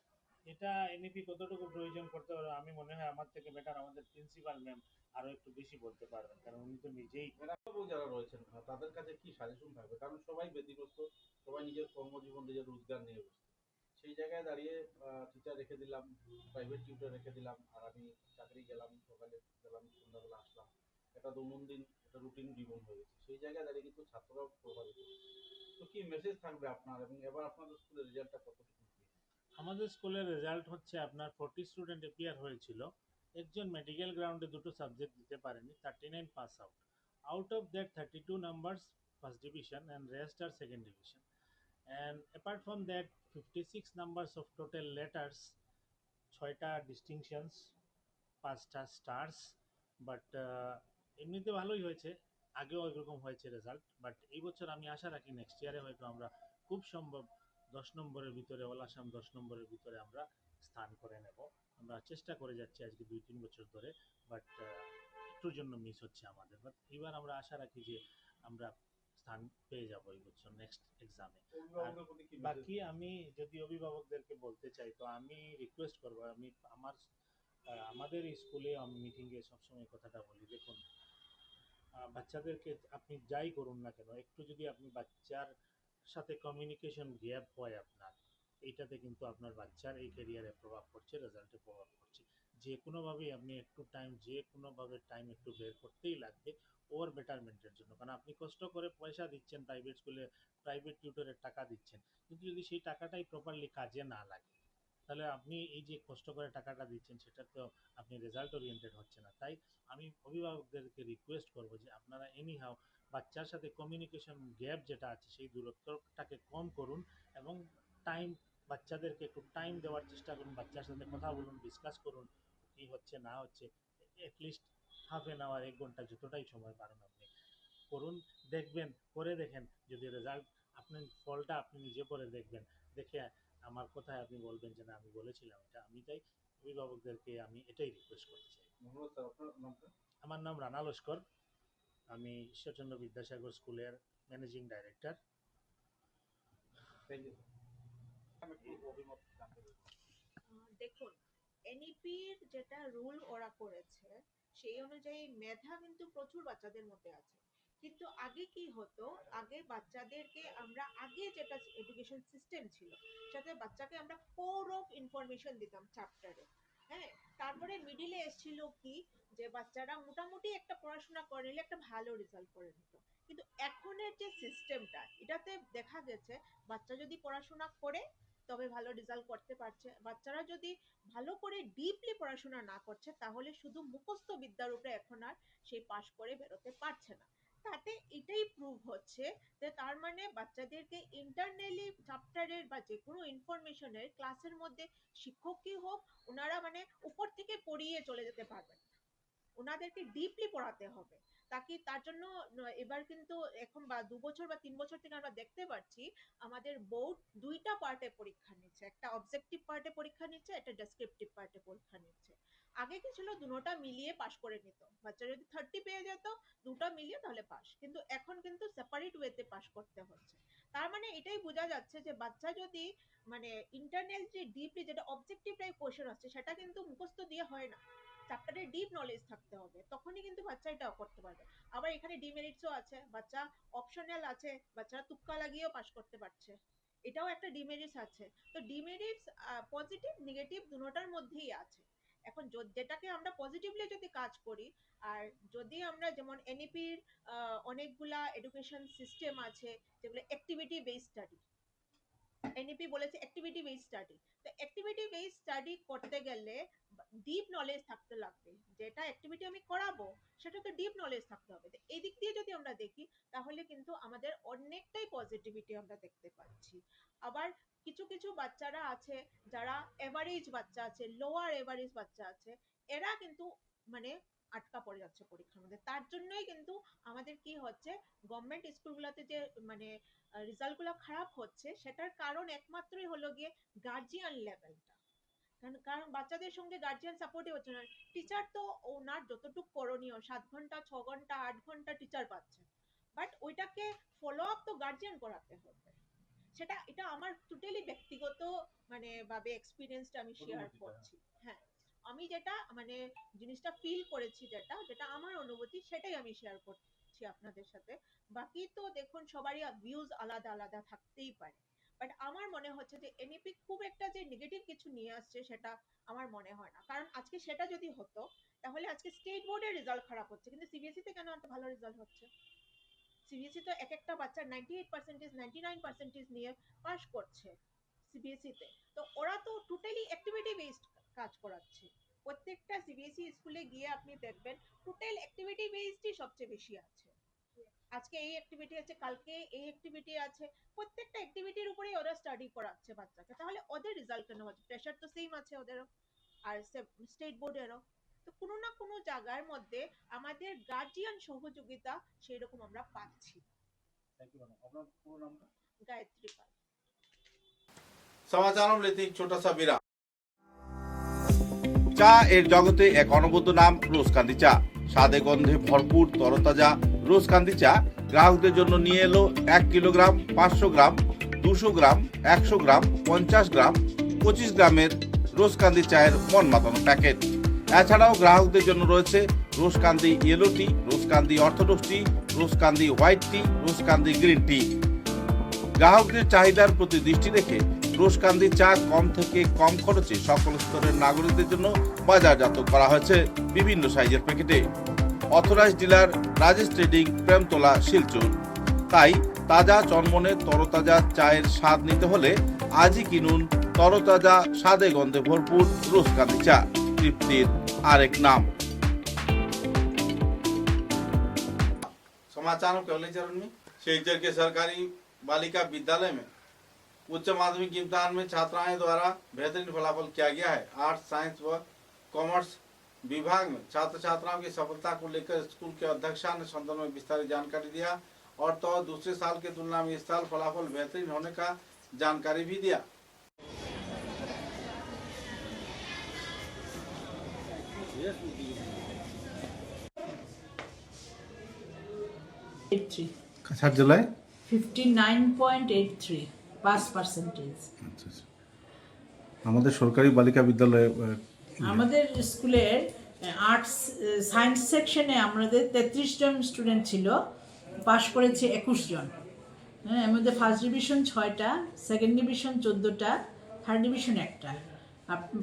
এটা এনইপি কতটুকু প্রয়োজন করতে পারবে, আমি মনে হয় আমার থেকে বেটার আমাদের প্রিন্সিপাল ম্যাম আরো একটু বেশি বলতে পারবেন, কারণ উনি তো নিজেই। ম্যাডাম যারা রয়েছেন তাদের কাছে কি সাজেশন থাকবে? কারণ সবাই ব্যতিগ্রস্ত, সবাই নিজের কর্মজীবন, নিজের রোজগার নিয়ে ব্যস্ত। সেই জায়গায় দাঁড়িয়ে টিচার রেখে দিলাম, প্রাইভেট টিউটর রেখে দিলাম, আর আমি চাকরি গেলাম, সকালে গেলাম, সন্ধ্যাবেলা আসলাম, একটা দৈনন্দিন একটা রুটিন জীবন হয়ে গেছে। সেই জায়গায় দাঁড়িয়ে কিন্তু ছাত্ররাও প্রভাবিত। তো কি মেসেজ থাকবে আপনার, এবং এবার আপনাদের স্কুলের রেজাল্টটা কতটুকু কি? আমাদের স্কুলের রেজাল্ট হচ্ছে আপনার 40 স্টুডেন্ট এপিয়ার হয়েছিল, একজন মেডিকেল গ্রাউন্ডে দুটো সাবজেক্ট দিতে পারেনি, 39 pass out. Out of that 32 numbers first division and rest are second division. And apart from that 56 numbers of total letters, 6টা ডিস্টিংশনস, 5টা স্টার্স। বাট এমনিতে ভালোই হয়েছে, আগেও এরকম হয়েছে রেজাল্ট, বাট এই বছর আমি আশা রাখি নেক্সট ইয়ারে হয়তো আমরা খুব সম্ভব 10 নম্বরের ভিতরে, অল আসাম 10 নম্বরের ভিতরে আমরা স্থান করে নেব। আমরা চেষ্টা করে যাচ্ছি আজকে 2-3 বছর ধরে, বাট একটুর জন্য মিস হচ্ছে আমাদের। বাট এবার আমরা আশা রাখি যে আমরা স্থান পেয়ে যাবো এই বছর নেক্সট এক্সামে। বাকি আমি যদি অভিভাবকদেরকে বলতে চাই, তো আমি রিকোয়েস্ট করবো, আমি আমাদের স্কুলে আমি মিটিংয়ে সবসময় কথাটা বলি, দেখুন বাচ্চাদেরকে আপনি যাই করুন না কেন, একটু যদি আপনি বাচ্চার সাথে কমিউনিকেশন গ্যাপ হয় আপনার, এইটাতে কিন্তু আপনার বাচ্চার এই ক্যারিয়ারে প্রভাব পড়ছে, রেজাল্টে প্রভাব পড়ছে। যে কোনোভাবেই আপনি টাইম একটু বের করতেই লাগবে ওর বেটারমেন্টের জন্য। কারণ আপনি কষ্ট করে পয়সা দিচ্ছেন প্রাইভেট স্কুলে, প্রাইভেট টিউটরের টাকা দিচ্ছেন, কিন্তু যদি সেই টাকাটাই প্রপারলি কাজে না লাগে, তাহলে আপনি এই যে কষ্ট করে টাকাটা দিচ্ছেন সেটা তো আপনি রেজাল্ট ওরিয়েন্টেড হচ্ছে না। তাই আমি অভিভাবকদেরকে রিকোয়েস্ট করব যে আপনারা এনিহাও বাচ্চার সাথে কমিউনিকেশন গ্যাপ যেটা আছে সেই দূরত্বটাকে কম করুন, এবং টাইম বাচ্চাদেরকে একটু টাইম দেওয়ার চেষ্টা করুন, বাচ্চার সাথে কথা বলুন, ডিসকাস করুন কি হচ্ছে না হচ্ছে, অ্যাটলিস্ট হাফ এন আওয়ার, 1 ঘন্টা, যতটাই সময় পারেন আপনি করুন। দেখবেন, করে দেখেন, যদি রেজাল্ট আপনার ফলটা আপনি নিজে করে দেখবেন, দেখে আমার কথায় আপনি বলবেন যে না আমি বলেছিলাম এটা। আমি তাই অভিভাবকদেরকে আমি এটাই রিকোয়েস্ট করতে চাই। আমার নাম রানা লস্কর, আমি ঈশ্বরচন্দ্র বিদ্যাসাগর স্কুলের ম্যানেজিং ডাইরেক্টর। দেখুন, এনইপির যেটা রুল ওরা করেছে সেই অনুযায়ী মেধা কিন্তু প্রচুর বাচ্চাদের মধ্যে আছে, কিন্তু আগে কি হতো, আগে বাচ্চাদেরকে আমরা যেটা এডুকেশন সিস্টেম ছিল সাথে বাচ্চাকে আমরা কোর অফ ইনফরমেশন দিতাম চ্যাপ্টারে। হ্যাঁ, তারপরে মিডিলে এসেছিল কি যে বাচ্চারা মোটামুটি একটা পড়াশোনা করে নিলে একটা ভালো রেজাল্ট করে নিত। কিন্তু এখনের যে সিস্টেমটা, এটাতে দেখা গেছে বাচ্চা যদি পড়াশোনা করে তবে ভালো রেজাল্ট করতে পারছে, বাচ্চারা যদি ভালো করে ডিপলি পড়াশোনা না করছে তাহলে শুধু মুখস্থ বিদ্যার উপরে এখন আর সে পাশ করে বেরোতে পারছে না। তাতে এটাই প্রুভ হচ্ছে যে তার মানে বাচ্চাদেরকে ইন্টারনালি চ্যাপ্টারের বা যে কোনো ইনফরমেশনের ক্লাসের মধ্যে শিক্ষকই হোক, ওনারা মানে উপর থেকে পড়িয়ে চলে যেতে পারবেন, ওনাদেরকে ডিপলি পড়াতে হবে। তাকে তার জন্য এবার কিন্তু এখন বা 2 বছর বা 3 বছর থেকে আমরা দেখতে পাচ্ছি আমাদের বোর্ড 2টা পার্টে পরীক্ষা নিচ্ছে, একটা অবজেক্টিভ পার্টে পরীক্ষা নিচ্ছে, একটা ডেসক্রিপটিভ পার্টে পরীক্ষা নিচ্ছে। আগে কি ছিল, দুটোটা মিলিয়ে পাস করে নিত, বাচ্চা যদি 30 পেয়ে যেত দুটো মিলিয়ে তাহলে পাস, কিন্তু এখন কিন্তু সেপারেট ওয়েতে পাস করতে হচ্ছে। তার মানে এটাই বোঝা যাচ্ছে যে বাচ্চা যদি মানে ইন্টারনাল যে ডিপলি যেটা অবজেক্টিভ টাইপ কোশ্চেন আছে সেটা কিন্তু মুখস্থ দিয়ে হয় না, চ্যাপ্টারের ডিপ নলেজ থাকতে হবে, তখনই কিন্তু বাচ্চা এটাও করতে পারবে। আবার এখানে ডিমেরিটসও আছে, বাচ্চা অপশনাল আছে, বাচ্চারা তুক্কা লাগিয়েও পাস করতে পারছে, এটাও একটা ডিমেরিটস আছে। তো ডিমেরিটস পজিটিভ নেগেটিভ দুটোটার মধ্যেই আছে। এখন যেটাকে আমরা পজিটিভলি যদি কাজ করি, আর যদি আমরা যেমন এনইপির অনেকগুলা এডুকেশন সিস্টেম আছে যেগুলো অ্যাক্টিভিটি বেসড স্টাডি, এনইপি বলেছে অ্যাক্টিভিটি বেসড স্টাডি, তো অ্যাক্টিভিটি বেসড স্টাডি করতে গেলে ডিপ নলেজ থাকতে লাগবে, যেটা অ্যাক্টিভিটি আমি করাবো সেটা তো ডিপ নলেজ থাকতে হবে। এই দিক দিয়ে যদি আমরা দেখি তাহলে কিন্তু আমাদের অনেকটাই পজিটিভিটি আমরা দেখতে পাচ্ছি। আবার কিছু কিছু বাচ্চারা আছে যারা এভারেজ বাচ্চা আছে, লোয়ার এভারেজ বাচ্চা আছে, এরা কিন্তু মানে আটকা পড়ে যাচ্ছে পরীক্ষার মধ্যে। তার জন্যই কিন্তু আমাদের কি হচ্ছে, গভর্নমেন্ট স্কুলগুলোতে যে মানে রেজাল্ট গুলো খারাপ হচ্ছে সেটার কারণ একমাত্রই হলো গিয়ে গার্জিয়ান লেভেলটা। কারণ বাচ্চাদের সঙ্গে গার্জিয়ান সাপোর্টই হচ্ছে না। টিচার তো ওনার যতটুকু করণীয় 7 ঘন্টা 6 ঘন্টা 8 ঘন্টা টিচার পাচ্ছে, বাট ওইটাকে ফলো আপ তো গার্জিয়ান করাতে হবে। এটা আমার টোটালি ব্যক্তিগত মানে ভাবে এক্সপিরিয়েন্সটা আমি শেয়ার করছি। হ্যাঁ, আমি যেটা মানে জিনিসটা ফিল করেছি, যেটা আমার অনুভূতি সেটাই আমি শেয়ার করছি আপনাদের সাথে। বাকি তো দেখুন সবারই ভিউজ আলাদা আলাদা থাকতেই পারে, বাট আমার মনে হচ্ছে যে এনইপি খুব একটা যে নেগেটিভ কিছু নিয়ে আসছে সেটা আমার মনে হয় না। কারণ আজকে সেটা যদি হতো তাহলে আজকে স্টেট বোর্ডের রেজাল্ট খারাপ হচ্ছে, কিন্তু সিবিএসই তে কেন এত ভালো রেজাল্ট হচ্ছে? সিবিএসই তো এক একটা বাচ্চা 98% 99% নিয়ে পাস করছে সিবিএসই তে। তো ওরা তো টোটালি অ্যাক্টিভিটি বেসড কাজ করাচ্ছে। প্রত্যেকটা সিবিএসই স্কুলে গিয়ে আপনি দেখবেন টোটাল অ্যাক্টিভিটি বেসডই সবচেয়ে বেশি আছে। আজকে এই অ্যাক্টিভিটি আছে, কালকে এই অ্যাক্টিভিটি আছে, প্রত্যেকটা অ্যাক্টিভিটির উপরেই ওরা স্টাডি করাচ্ছে বাচ্চাকে। তাহলে ওদের রেজাল্ট কেন হচ্ছে? প্রেশার তো সেম আছে ওদেরও আর স্টেট বোর্ডেরও। তো কোনো না কোনো জায়গার মধ্যে আমাদের গার্জিয়ান সহযোগিতা সেই রকম আমরা পাচ্ছি। গায়ত্রী পাল। समाचारों में लेते एक छोटा सा विराम। চা এর জগতে এক অনবদ্য নাম রোজকান্দি চা। স্বাদে গন্ধে ভরপুর তরতাজা রোজকান্দি চা গ্রাহকদের জন্য নিয়ে এলো 1 কিলোগ্রাম, 500 গ্রাম, 200 গ্রাম, 100 গ্রাম, 50 গ্রাম, 25 গ্রামের রোজকান্দি চায়ের মন মাতানো প্যাকেট। এছাড়াও গ্রাহকদের জন্য রয়েছে রোজকান্দি ইয়েলো টি, রোজকান্দি অর্থোডক্স টি, রোজকান্দি হোয়াইট টি, রোজকান্দি গ্রিন টি। গ্রাহকদের চাহিদার প্রতি দৃষ্টি রেখে রোজকান্দি চা কম থেকে কম খরচে সকল স্তরের নাগরিকদের জন্য বাজারজাত করা হয়েছে বিভিন্ন সাইজের প্যাকেটে। Authorised dealer Rajesh trading, Premtala, Silchar. তাই তাজা চনমনে তরতাজা চায়ের স্বাদ নিতে হলে আজই কিনুন তরতাজা স্বাদে গন্ধে ভরপুর রোজকান্দি চা, तृप्तिर आरेक नाम। समाचारों के अगले चरण में शिलचर के सरकारी बालिका विद्यालय में उच्च माध्यमिक इम्तिहान में छात्राएं द्वारा बेहतरीन फलाफल किया गया है। आर्ट्स, साइंस व कॉमर्स विभाग में छात्र छात्राओं की सफलता को लेकर स्कूल के अध्यक्षा ने संदर्भ में विस्तारित जानकारी दिया और तो दूसरे साल की तुलना में इस साल फलाफल बेहतरीन होने का जानकारी भी दिया। छात्र जुलाई 59.83 পাস পার্সেন্টেজ। আমাদের সরকারি বালিকা বিদ্যালয়ে আমাদের স্কুলের আর্টস সায়েন্স সেকশনে আমাদের 33 জন স্টুডেন্ট ছিল, পাস করেছে 21 জন। হ্যাঁ, এর মধ্যে ফার্স্ট ডিভিশন 6টা, সেকেন্ড ডিভিশন 14টা, থার্ড ডিভিশন 1টা।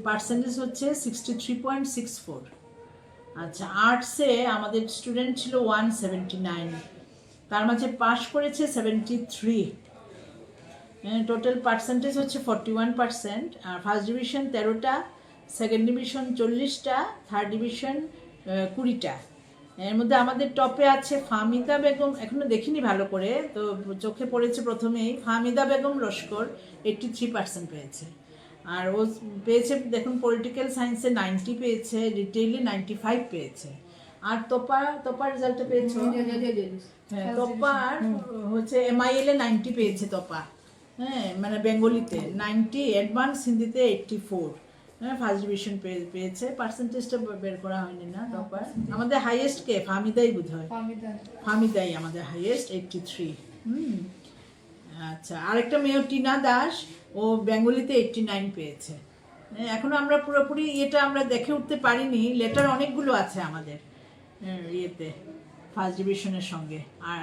পার্সেন্টেজ হচ্ছে 63.64। আচ্ছা, আর্টসে আমাদের স্টুডেন্ট ছিল 179, তার মাঝে পাস করেছে 73। টোটাল পার্সেন্টেজ হচ্ছে 41%। আর ফার্স্ট ডিভিশন 13টা, সেকেন্ড ডিভিশন 40টা, থার্ড ডিভিশন 20টা। এর মধ্যে আমাদের টপে আছে ফাহমিদা বেগম, এখনো দেখিনি ভালো করে, তো চোখে পড়েছে প্রথমেই ফাহমিদা বেগম লস্কর, 83% পেয়েছে। আর ও পেয়েছে দেখুন পলিটিক্যাল সায়েন্সে 90 পেয়েছে, রিটেইলে 95 পেয়েছে। আর তোপার রেজাল্টটা পেয়েছে, হ্যাঁ তোপার হচ্ছে MIL এ 90 পেয়েছে তোপা। হ্যাঁ, মানে বেঙ্গলিতে 90, অ্যাডভান্স হিন্দিতে 84। হ্যাঁ, ফার্স্ট ডিভিশন পেয়েছে। পার্সেন্টেজটা বের করা হয়নি না টপার। আমাদের হাইয়েস্ট কে ফাহমিদাই বোধ হয়, ফাহমিদাই আমাদের হাইয়েস্ট 83। আচ্ছা, আরেকটা মেয়ে টিনা দাস, ও বেঙ্গলিতে 89 পেয়েছে। এখনো আমরা পুরোপুরি এটা আমরা দেখে উঠতে পারিনি, লেটার অনেকগুলো আছে আমাদের ইয়েতে ফার্স্ট ডিভিশনের সঙ্গে। আর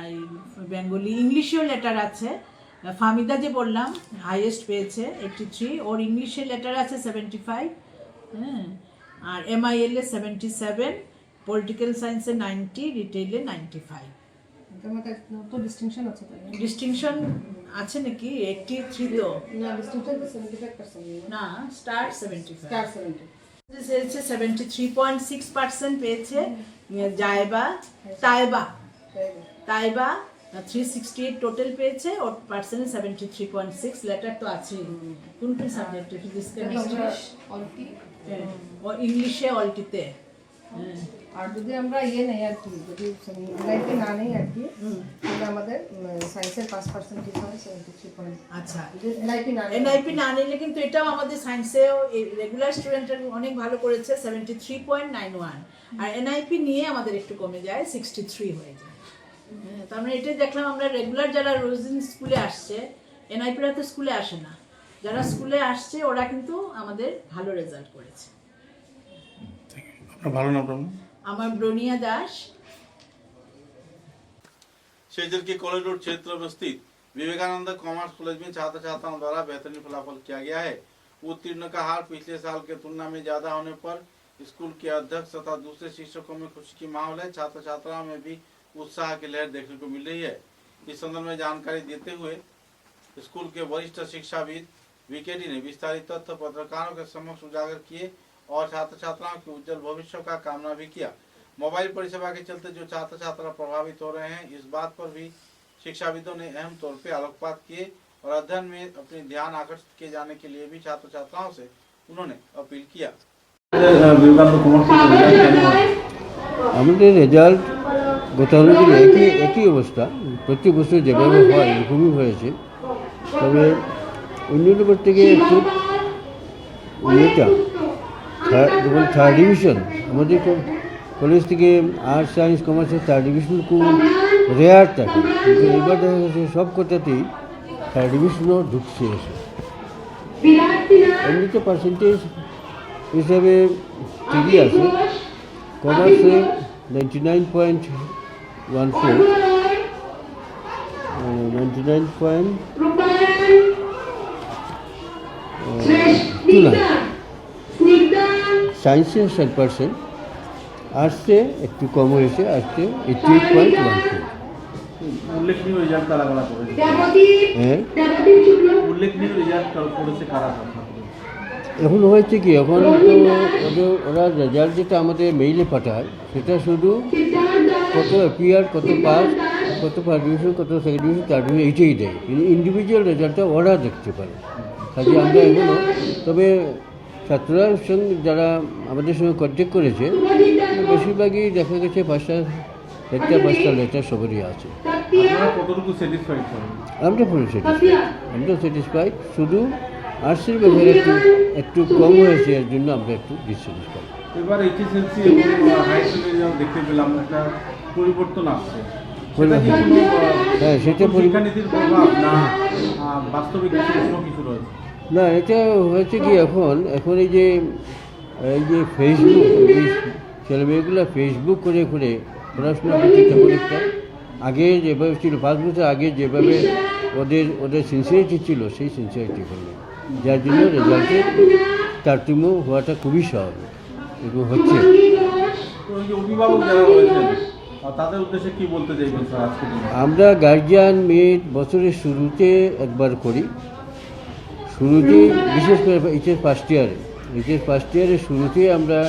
বেঙ্গলি ইংলিশেও লেটার আছে। ফাহমিদা যে বললাম হাইয়েস্ট পেয়েছে 83, ওর ইংলিশে লেটার আছে 75। হ্যাঁ, আর MIL এ 77, পলিটিক্যাল সায়েন্সে 90, রিটেইলে 95। তো ডিস্টিংশন আছে, ডিস্টিংশন আছে নাকি? 83 তো না, ডিস্টিংশন 75% না, স্টার 75, স্টার 70 পেয়েছে 73.6% পেয়েছে। তাইবা 368 টোটাল পেয়েছে, ওর পার্সেন্টেজ 73.6। লেটার তো আছে কোন কোন সাবজেক্টে? ফিজিক্স, কেমিস্ট্রি, অলটি, ও ইংলিশে অলটিতে। আর যদি আমরা নেই আর কি, যদি লাইফে না নেই আর কি, তাহলে আমাদের সায়েন্সের পাস পার্সেন্টেজ হয় 73. আচ্ছা, এনআইপি না নিলে কিন্তু এটাও আমাদের সায়েন্সেও রেগুলার স্টুডেন্টের অনেক ভালো করেছে 73.91, আর এনআইপি নিয়ে আমাদের একটু কমে যায় 63 হয়ে যায়। তার মানে এটাই দেখলাম আমরা রেগুলার যারা রোজিন স্কুলে আসছে, এনআইপিরা তো স্কুলে আসে না, যারা স্কুলে আসছে ওরা কিন্তু আমাদের ভালো রেজাল্ট করেছে। আপনার ভালো নাম? আমার ব্রনিয়া দাস। शिलचर के कॉलेज रोड क्षेत्र में स्थित विवेकानंद कॉमर्स कॉलेज में छात्र छात्राओं द्वारा बेहतरीन फलाफल किया गया है। उत्तीर्ण का हार पिछले साल के तुलना में ज्यादा होने पर स्कूल के अध्यक्ष तथा दूसरे शिक्षकों में खुशी की माहौल है। छात्र छात्राओं में भी उत्साह की लहर देखने को मिल रही है। इस संदर्भ में जानकारी देते हुए स्कूल के वरिष्ठ शिक्षाविद VKD ने विस्तारित तथ्य पत्रकारों के समक्ष उजागर किए और छात्र छात्राओं के उज्जवल भविष्य का कामना भी किया। मोबाइल परिसेवा के चलते जो छात्र छात्रा प्रभावित हो रहे हैं, इस बात पर भी शिक्षाविदों ने अहम तौर पर आलोकपात किए और अध्ययन में अपने ध्यान आकर्षित किए जाने के लिए भी छात्र छात्राओं से उन्होंने अपील किया। আমাদের রেজাল্ট গতানুগতিক একই অবস্থা, প্রতি বছর যেভাবে হয় এরকমই হয়েছে। তবে অন্যদের থেকে একটু যখন থার্ড ডিভিশন আমাদের কলেজ থেকে আর্টস সায়েন্স কমার্সের থার্ড ডিভিশন খুব রেয়ার থাকে, কিন্তু এবার দেখা গেছে সব কোটাতেই থার্ড ডিভিশনও ঢুকছে এসে। এমনিতে পার্সেন্টেজ হিসাবে ঠিকই আছে। কমার্সে 99.14, 99.29, সায়েন্সে 100%, আর্টসে একটু কম হয়েছে, আর্টসে 88.12। উল্লেখনীয় রেজাল্ট কারা কারা করেছে? হ্যাঁ, উল্লেখনীয় রেজাল্ট করেছে কারা কারা? এখন হয়েছে কি, এখন তো ওরা রেজাল্ট যেটা আমাদের মেইলে পাঠায় সেটা শুধু কত অ্যাপিয়ার, কত পাস, কত ফার্স্ট ডিভিশন, কত সেকেন্ড ডিভিশন, থার্ড ডিভিশন, এইটাই দেয়। কিন্তু ইন্ডিভিজুয়াল রেজাল্টটা ওরা দেখতে পারে। কাজে আমরা এখনও, তবে ছাত্ররা সঙ্গে যারা আমাদের সঙ্গে কন্ট্যাক্ট করেছে বেশিরভাগই দেখা গেছে পাঁচটা লেটার সবারই আছে। আপনারা কতটুকু স্যাটিসফাইড করেন? আমরা পুরো স্যাটিসফাইড, শুধু আর্টসের ব্যাপারে একটু কম হয়েছে, এর জন্য আমরা একটু ডিসস্যাটিসফাইড। এবার এইচএসএলসি এবং হাই স্কুলে দেখতে পেলাম একটা পরিবর্তন আসছে। সেটা কি কোনো হ্যাঁ, সেটা শিক্ষানীতির প্রভাব না বাস্তবিক কিছু রয়েছে? না, এটা হয়েছে কি, এখন এই যে ফেসবুক, এই ছেলেমেয়েগুলো ফেসবুক করে পড়াশোনা করছে তেমন একটা আগে যেভাবে ছিল, 5 বছর আগে যেভাবে ওদের সিনসিয়ারিটি ছিল সেই সিনসিয়ারিটি করবে, যার জন্য রেজাল্টে তারতম্য হওয়াটা খুবই স্বাভাবিক এবং হচ্ছে। তো এই যে অভিভাবক যারা রয়েছেন তাদের উদ্দেশ্যে কি বলতে চাইবেন স্যার আজকে? আমরা গার্জিয়ান মিট বছরের শুরুতে একবার করি, শুরুতে বিশেষ করে এইচএস ফার্স্ট ইয়ারের শুরুতে আমরা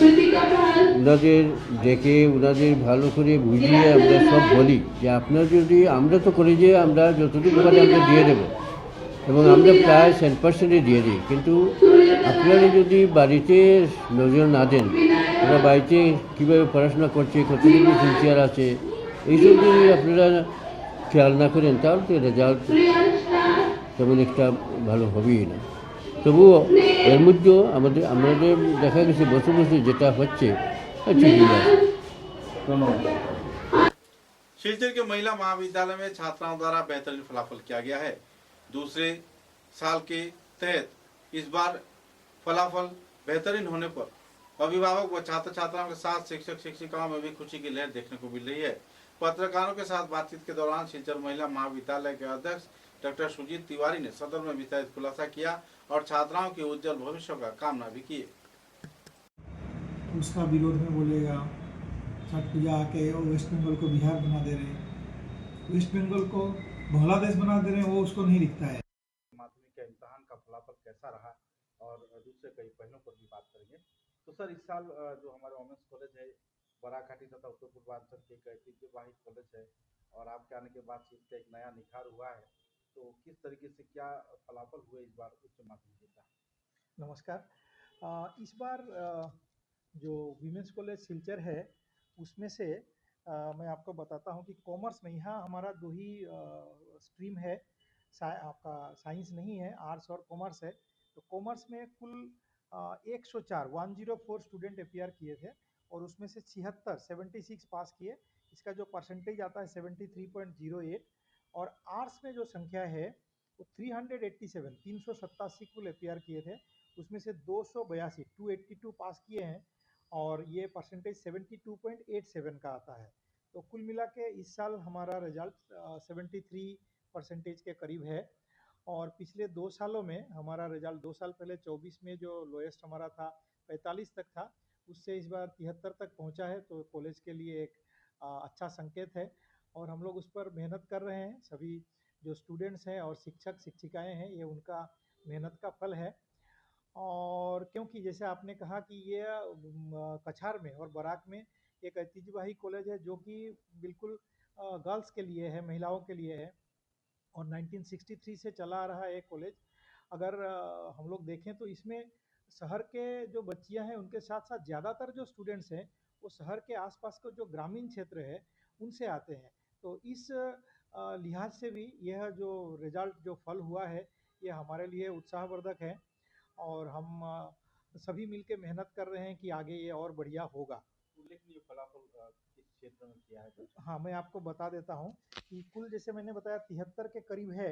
ওনাদের ডেকে ওনাদের ভালো করে বুঝিয়ে আমরা সব বলি যে আপনারা যদি, আমরা তো করি যে আমরা যতটুকু পারি আমরা দিয়ে দেবো এবং আমরা প্রায় 100% দিয়ে দিই, কিন্তু আপনারা যদি বাড়িতে নজর না দেন, ওরা বাড়িতে কীভাবে পড়াশোনা করছে, কতটুকু সিনসিয়ার আছে, এইসব যদি আপনারা খেয়াল না করেন তাহলে তো রেজাল্ট তেমন একটা ভালো হবেই না। তবুও এর মধ্যেও আমাদের দেখা গেছে বছর যেটা হচ্ছে ঠিকই আছে। ধন্যবাদ। शिलचर के महिला महाविद्यालय में छात्राओं द्वारा बेहतरीन फलाफल किया गया है। दूसरे साल के तहत इस बार फलाफल बेहतरीन होने पर अभिभावक व छात्र छात्राओं के साथ शिक्षक शिक्षिकाओं में भी खुशी की लहर देखने को मिल रही है। पत्रकारों के साथ बातचीत के दौरान शिलचर महिला महाविद्यालय के अध्यक्ष डॉक्टर सुजीत तिवारी ने सदन में विस्तारित खुलासा किया और छात्राओं के उज्जवल भविष्य का कामना भी की। उसका विरोध में बोलेगा, छठ पूजा आके वो वेस्ट बंगाल को बिहार बना दे रहे हैं, वेस्ट बंगाल को बांग्लादेश बना दे रहे हैं, वो उसको नहीं दिखता है। माध्यमिक के इम्तहान का फलाफल कैसा रहा और दूसरे कई पहलुओं पर भी बात करेंगे। तो सर, इस साल जो हमारे वोमेंस कॉलेज है बराघाटी तथा उत्तर पूर्वांचल के एक ऐतिह्यवाही कॉलेज है और आपके आने के बाद इसका एक नया निखार हुआ है, तो किस तरीके से क्या फलाफल हुए इस बार उच्च माध्यमिक का? नमस्कार। इस बार जो वीमेंस कॉलेज सिलचर है उसमें से मैं आपको बताता हूँ कि कॉमर्स में यहाँ हमारा 2 ही स्ट्रीम है, आपका साइंस नहीं है, आर्ट्स और कॉमर्स है। तो कॉमर्स में कुल 104 स्टूडेंट अपियर किए थे और उसमें से 76 पास किए। इसका जो परसेंटेज आता है 73.08, और आर्ट्स में जो संख्या है वो 387 कुल अपियर किए थे, उसमें से 282 पास किए हैं और ये परसेंटेज 72.87 का आता है। तो कुल मिला के इस साल हमारा रिजल्ट 73% के करीब है। और पिछले 2 सालों में हमारा रिजल्ट 2 साल पहले 24 में जो लोएस्ट हमारा था 45 तक था, उससे इस बार 73 तक पहुंचा है। तो कॉलेज के लिए एक अच्छा संकेत है और हम लोग उस पर मेहनत कर रहे हैं। सभी जो स्टूडेंट्स हैं और शिक्षक शिक्षिकाएं हैं, ये उनका मेहनत का फल है। और क्योंकि जैसे आपने कहा कि ये कछार में और बराक में एक ऐतिह्यवाही कॉलेज है जो कि बिल्कुल गर्ल्स के लिए है, महिलाओं के लिए है और 1963 से चला आ रहा है एक कॉलेज। अगर हम लोग देखें तो इसमें शहर के जो बच्चियां हैं उनके साथ साथ ज़्यादातर जो स्टूडेंट्स हैं वो शहर के आसपास का जो ग्रामीण क्षेत्र है उनसे आते हैं। तो इस लिहाज से भी यह जो रिजल्ट जो फल हुआ है ये हमारे लिए उत्साहवर्धक है और हम सभी मिलकर मेहनत कर रहे हैं कि आगे ये और बढ़िया होगा। उल्लेखनीय फलाफल किस क्षेत्र में किया है बच्चों? हाँ, मैं आपको बता देता हूँ कि कुल जैसे मैंने बताया 73 के करीब है,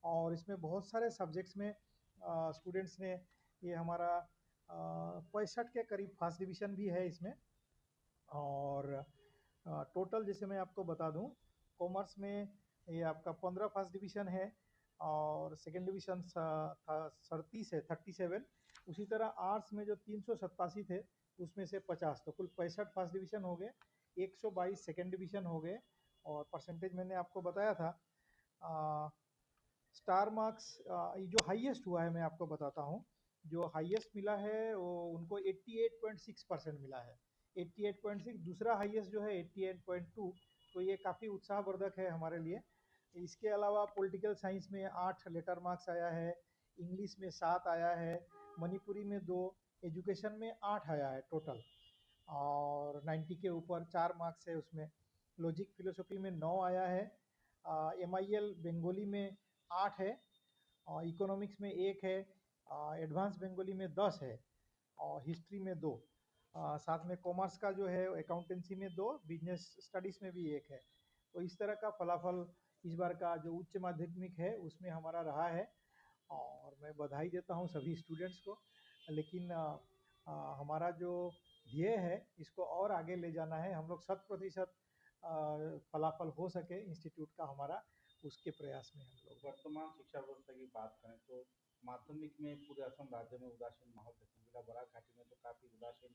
और इसमें बहुत सारे सब्जेक्ट्स में स्टूडेंट्स ने ये हमारा 65 के करीब फर्स्ट डिवीज़न भी है इसमें। और टोटल जैसे मैं आपको बता दूं, कॉमर्स में ये आपका 15 फर्स्ट डिवीज़न है, और सेकंड डिवीज़न 37 है, 37। उसी तरह आर्ट्स में जो 387 थे उसमें से 50, तो कुल 65 फर्स्ट डिवीज़न हो गए, 122 सेकंड डिवीज़न हो गए। और परसेंटेज मैंने आपको बताया था। स्टार मार्क्स ये जो हाईएस्ट हुआ है मैं आपको बताता हूँ, जो हाईएस्ट मिला है वो उनको 88.6% मिला है, 88.6। दूसरा हाईएस्ट जो है 88.2, तो ये काफ़ी उत्साहवर्धक है हमारे लिए। इसके अलावा पॉलिटिकल साइंस में 8 लेटर मार्क्स आया है, इंग्लिश में 7 आया है, मणिपुरी में 2, एजुकेशन में 8 आया है टोटल, और 90 के ऊपर 4 मार्क्स है उसमें। लॉजिक फिलोसफी में 9 आया है, MIL बंगाली में 8 है, और इकोनॉमिक्स में 1 है, एडवांस बंगाली में 10 है, और हिस्ट्री में 2। साथ में कॉमर्स का जो है अकाउंटेंसी में 2, बिजनेस स्टडीज़ में भी 1 है। तो इस तरह का फलाफल इस बार का जो उच्च माध्यमिक है उसमें हमारा रहा है, और मैं बधाई देता हूँ सभी स्टूडेंट्स को। लेकिन हमारा जो ध्येय है इसको और आगे ले जाना है, हम लोग 100% फलाफल हो सके इंस्टीट्यूट का हमारा, उसके प्रयास में हम लोग। वर्तमान शिक्षा व्यवस्था की बात करें तो माध्यमिक में पूरे असम राज्य में उदासीन माहौल देखने मिला। बराक घाटी में तो काफ़ी उदासीन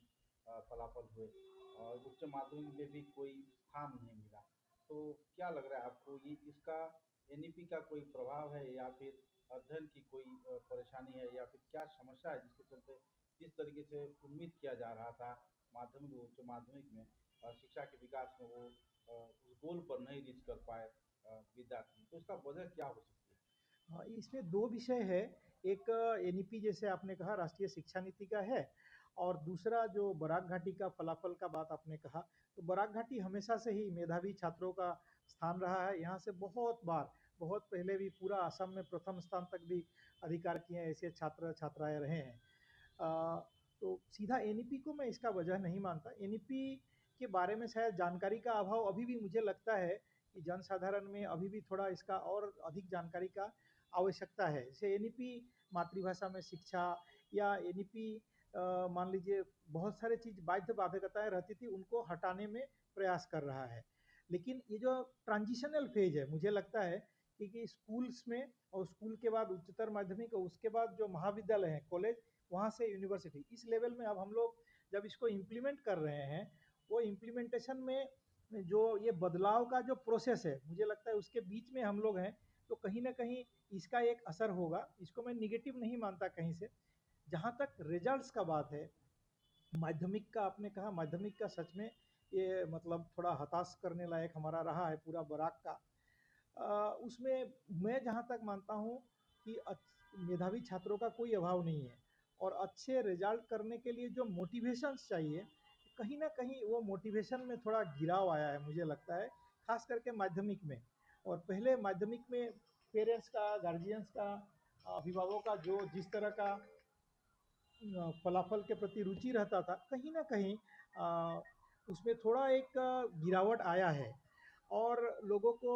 फलाफल हुए, और उच्च माध्यमिक में भी कोई स्थान नहीं मिला। तो क्या लग रहा है आपको, ये इसका NEP का कोई प्रभाव है, या फिर अध्ययन की कोई परेशानी है, या फिर क्या समस्या है जिसके चलते जिस तरीके से उम्मीद किया जा रहा था माध्यमिक व उच्च माध्यमिक में शिक्षा के विकास में, वो उस गोल पर नहीं रीच कर पाए विद्यार्थी, तो इसका वजह क्या हो सकती है? हाँ, इसमें 2 विषय है। एक NEP जैसे आपने कहा राष्ट्रीय शिक्षा नीति का है, और दूसरा जो बराक घाटी का फलाफल का बात आपने कहा, तो बराक घाटी हमेशा से ही मेधावी छात्रों का स्थान रहा है। यहाँ से बहुत बार, बहुत पहले भी पूरा असम में प्रथम स्थान तक भी अधिकार किए ऐसे छात्र छात्राएँ रहे हैं। तो सीधा NEP को मैं इसका वजह नहीं मानता। NEP के बारे में शायद जानकारी का अभाव अभी भी मुझे लगता है कि जनसाधारण में अभी भी थोड़ा इसका और अधिक जानकारी का आवश्यकता है। जैसे NEP मातृभाषा में शिक्षा, या NEP मान लीजिए बहुत सारे चीज़ बाध्य बाधकताएँ रहती थी, उनको हटाने में प्रयास कर रहा है। लेकिन ये जो ट्रांजिशनल फेज़ है, मुझे लगता है कि स्कूल्स में, और स्कूल के बाद उच्चतर माध्यमिक, और उसके बाद जो महाविद्यालय हैं, कॉलेज, वहाँ से यूनिवर्सिटी, इस लेवल में अब हम लोग जब इसको इम्प्लीमेंट कर रहे हैं, वो इम्प्लीमेंटेशन में जो ये बदलाव का जो प्रोसेस है, मुझे लगता है उसके बीच में हम लोग हैं, तो कहीं न कहीं इसका एक असर होगा। इसको मैं नेगेटिव नहीं मानता कहीं से। जहाँ तक रिजल्ट्स का बात है, माध्यमिक का आपने कहा, माध्यमिक का सच में ये मतलब थोड़ा हताश करने लायक हमारा रहा है पूरा बराक का। उसमें मैं जहाँ तक मानता हूँ कि मेधावी छात्रों का कोई अभाव नहीं है, और अच्छे रिजल्ट करने के लिए जो मोटिवेशंस चाहिए, कहीं न कहीं वो मोटिवेशन में थोड़ा गिराव आया है मुझे लगता है, ख़ास करके माध्यमिक में। और पहले माध्यमिक में पेरेंट्स का, गार्जियंस का, अभिभावकों का जो जिस तरह का फलाफल के प्रति रुचि रहता था, कहीं न कहीं उसमें थोड़ा एक गिरावट आया है। और लोगों को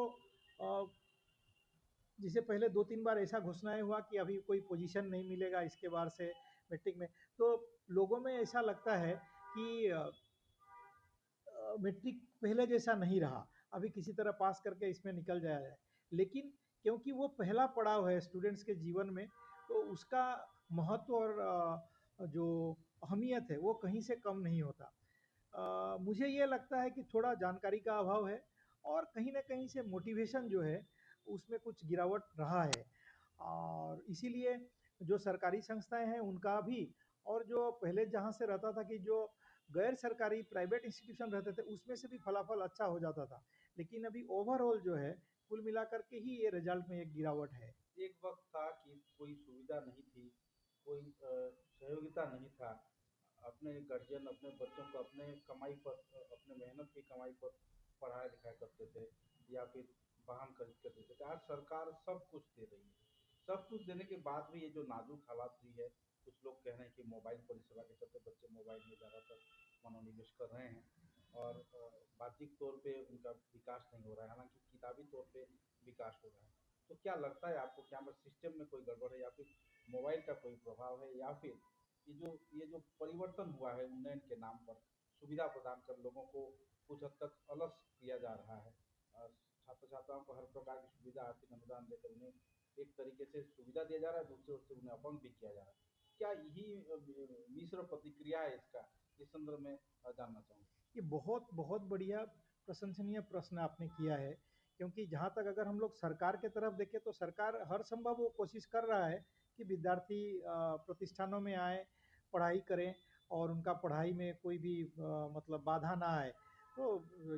जैसे पहले 2-3 बार ऐसा घोषणाएँ हुआ कि अभी कोई पोजीशन नहीं मिलेगा इसके बाद से मैट्रिक में, तो लोगों में ऐसा लगता है कि मैट्रिक पहले जैसा नहीं रहा, अभी किसी तरह पास करके इसमें निकल जाया जाए। लेकिन क्योंकि वो पहला पड़ाव है स्टूडेंट्स के जीवन में, तो उसका महत्व और जो अहमियत है वो कहीं से कम नहीं होता। मुझे ये लगता है कि थोड़ा जानकारी का अभाव है, और कहीं न कहीं से मोटिवेशन जो है उसमें कुछ गिरावट रहा है। और इसीलिए जो सरकारी संस्थाएँ हैं उनका भी, और जो पहले जहाँ से रहता था कि जो गैर सरकारी प्राइवेट इंस्टीट्यूशन रहते थे उसमें से भी फलाफल अच्छा हो जाता था। लेकिन अभी ओवरऑल जो है कुल मिलाकर के ही ये रिजल्ट में एक गिरावट है। एक वक्त था कि कोई सुविधा नहीं थी, कोई सहयोगिता नहीं था, अपने गार्जियन अपने बच्चों को अपने कमाई पर अपने मेहनत की कमाई पर पढ़ाई लिखाई करते थे, या फिर वाहन खरीद कर देते थे। आज सरकार सब कुछ दे रही है। सब कुछ देने के बाद भी ये जो नाजुक हालात हुई है, कुछ लोग कह रहे हैं कि मोबाइल परिसेवा के चलते बच्चे मोबाइल में ज़्यादातर मनोनिवेश कर रहे हैं। और बाह्यिक तौर पे उनका विकास नहीं हो रहा है, हालांकि किताबी तौर पे विकास हो रहा है। तो क्या लगता है आपको, क्या हमारे सिस्टम में कोई गड़बड़ है, या फिर मोबाइल का कोई प्रभाव है, या फिर ये जो परिवर्तन हुआ है उन्नयन के नाम पर सुविधा प्रदान कर लोगों को कुछ हद तक अलग किया जा रहा है? छात्र छात्राओं को हर प्रकार की सुविधा, आर्थिक अनुदान देकर उन्हें एक तरीके से सुविधा दिया जा रहा है, दूसरे ओर से उन्हें अपंग भी किया जा रहा है। क्या यही मिश्र प्रतिक्रिया है इसका? इस संदर्भ में जानना चाहूँगा। ये बहुत बहुत बढ़िया प्रशंसनीय प्रश्न आपने किया है, क्योंकि जहाँ तक अगर हम लोग सरकार के तरफ देखें तो सरकार हर संभव वो कोशिश कर रहा है कि विद्यार्थी प्रतिष्ठानों में आए, पढ़ाई करें और उनका पढ़ाई में कोई भी मतलब बाधा ना आए। तो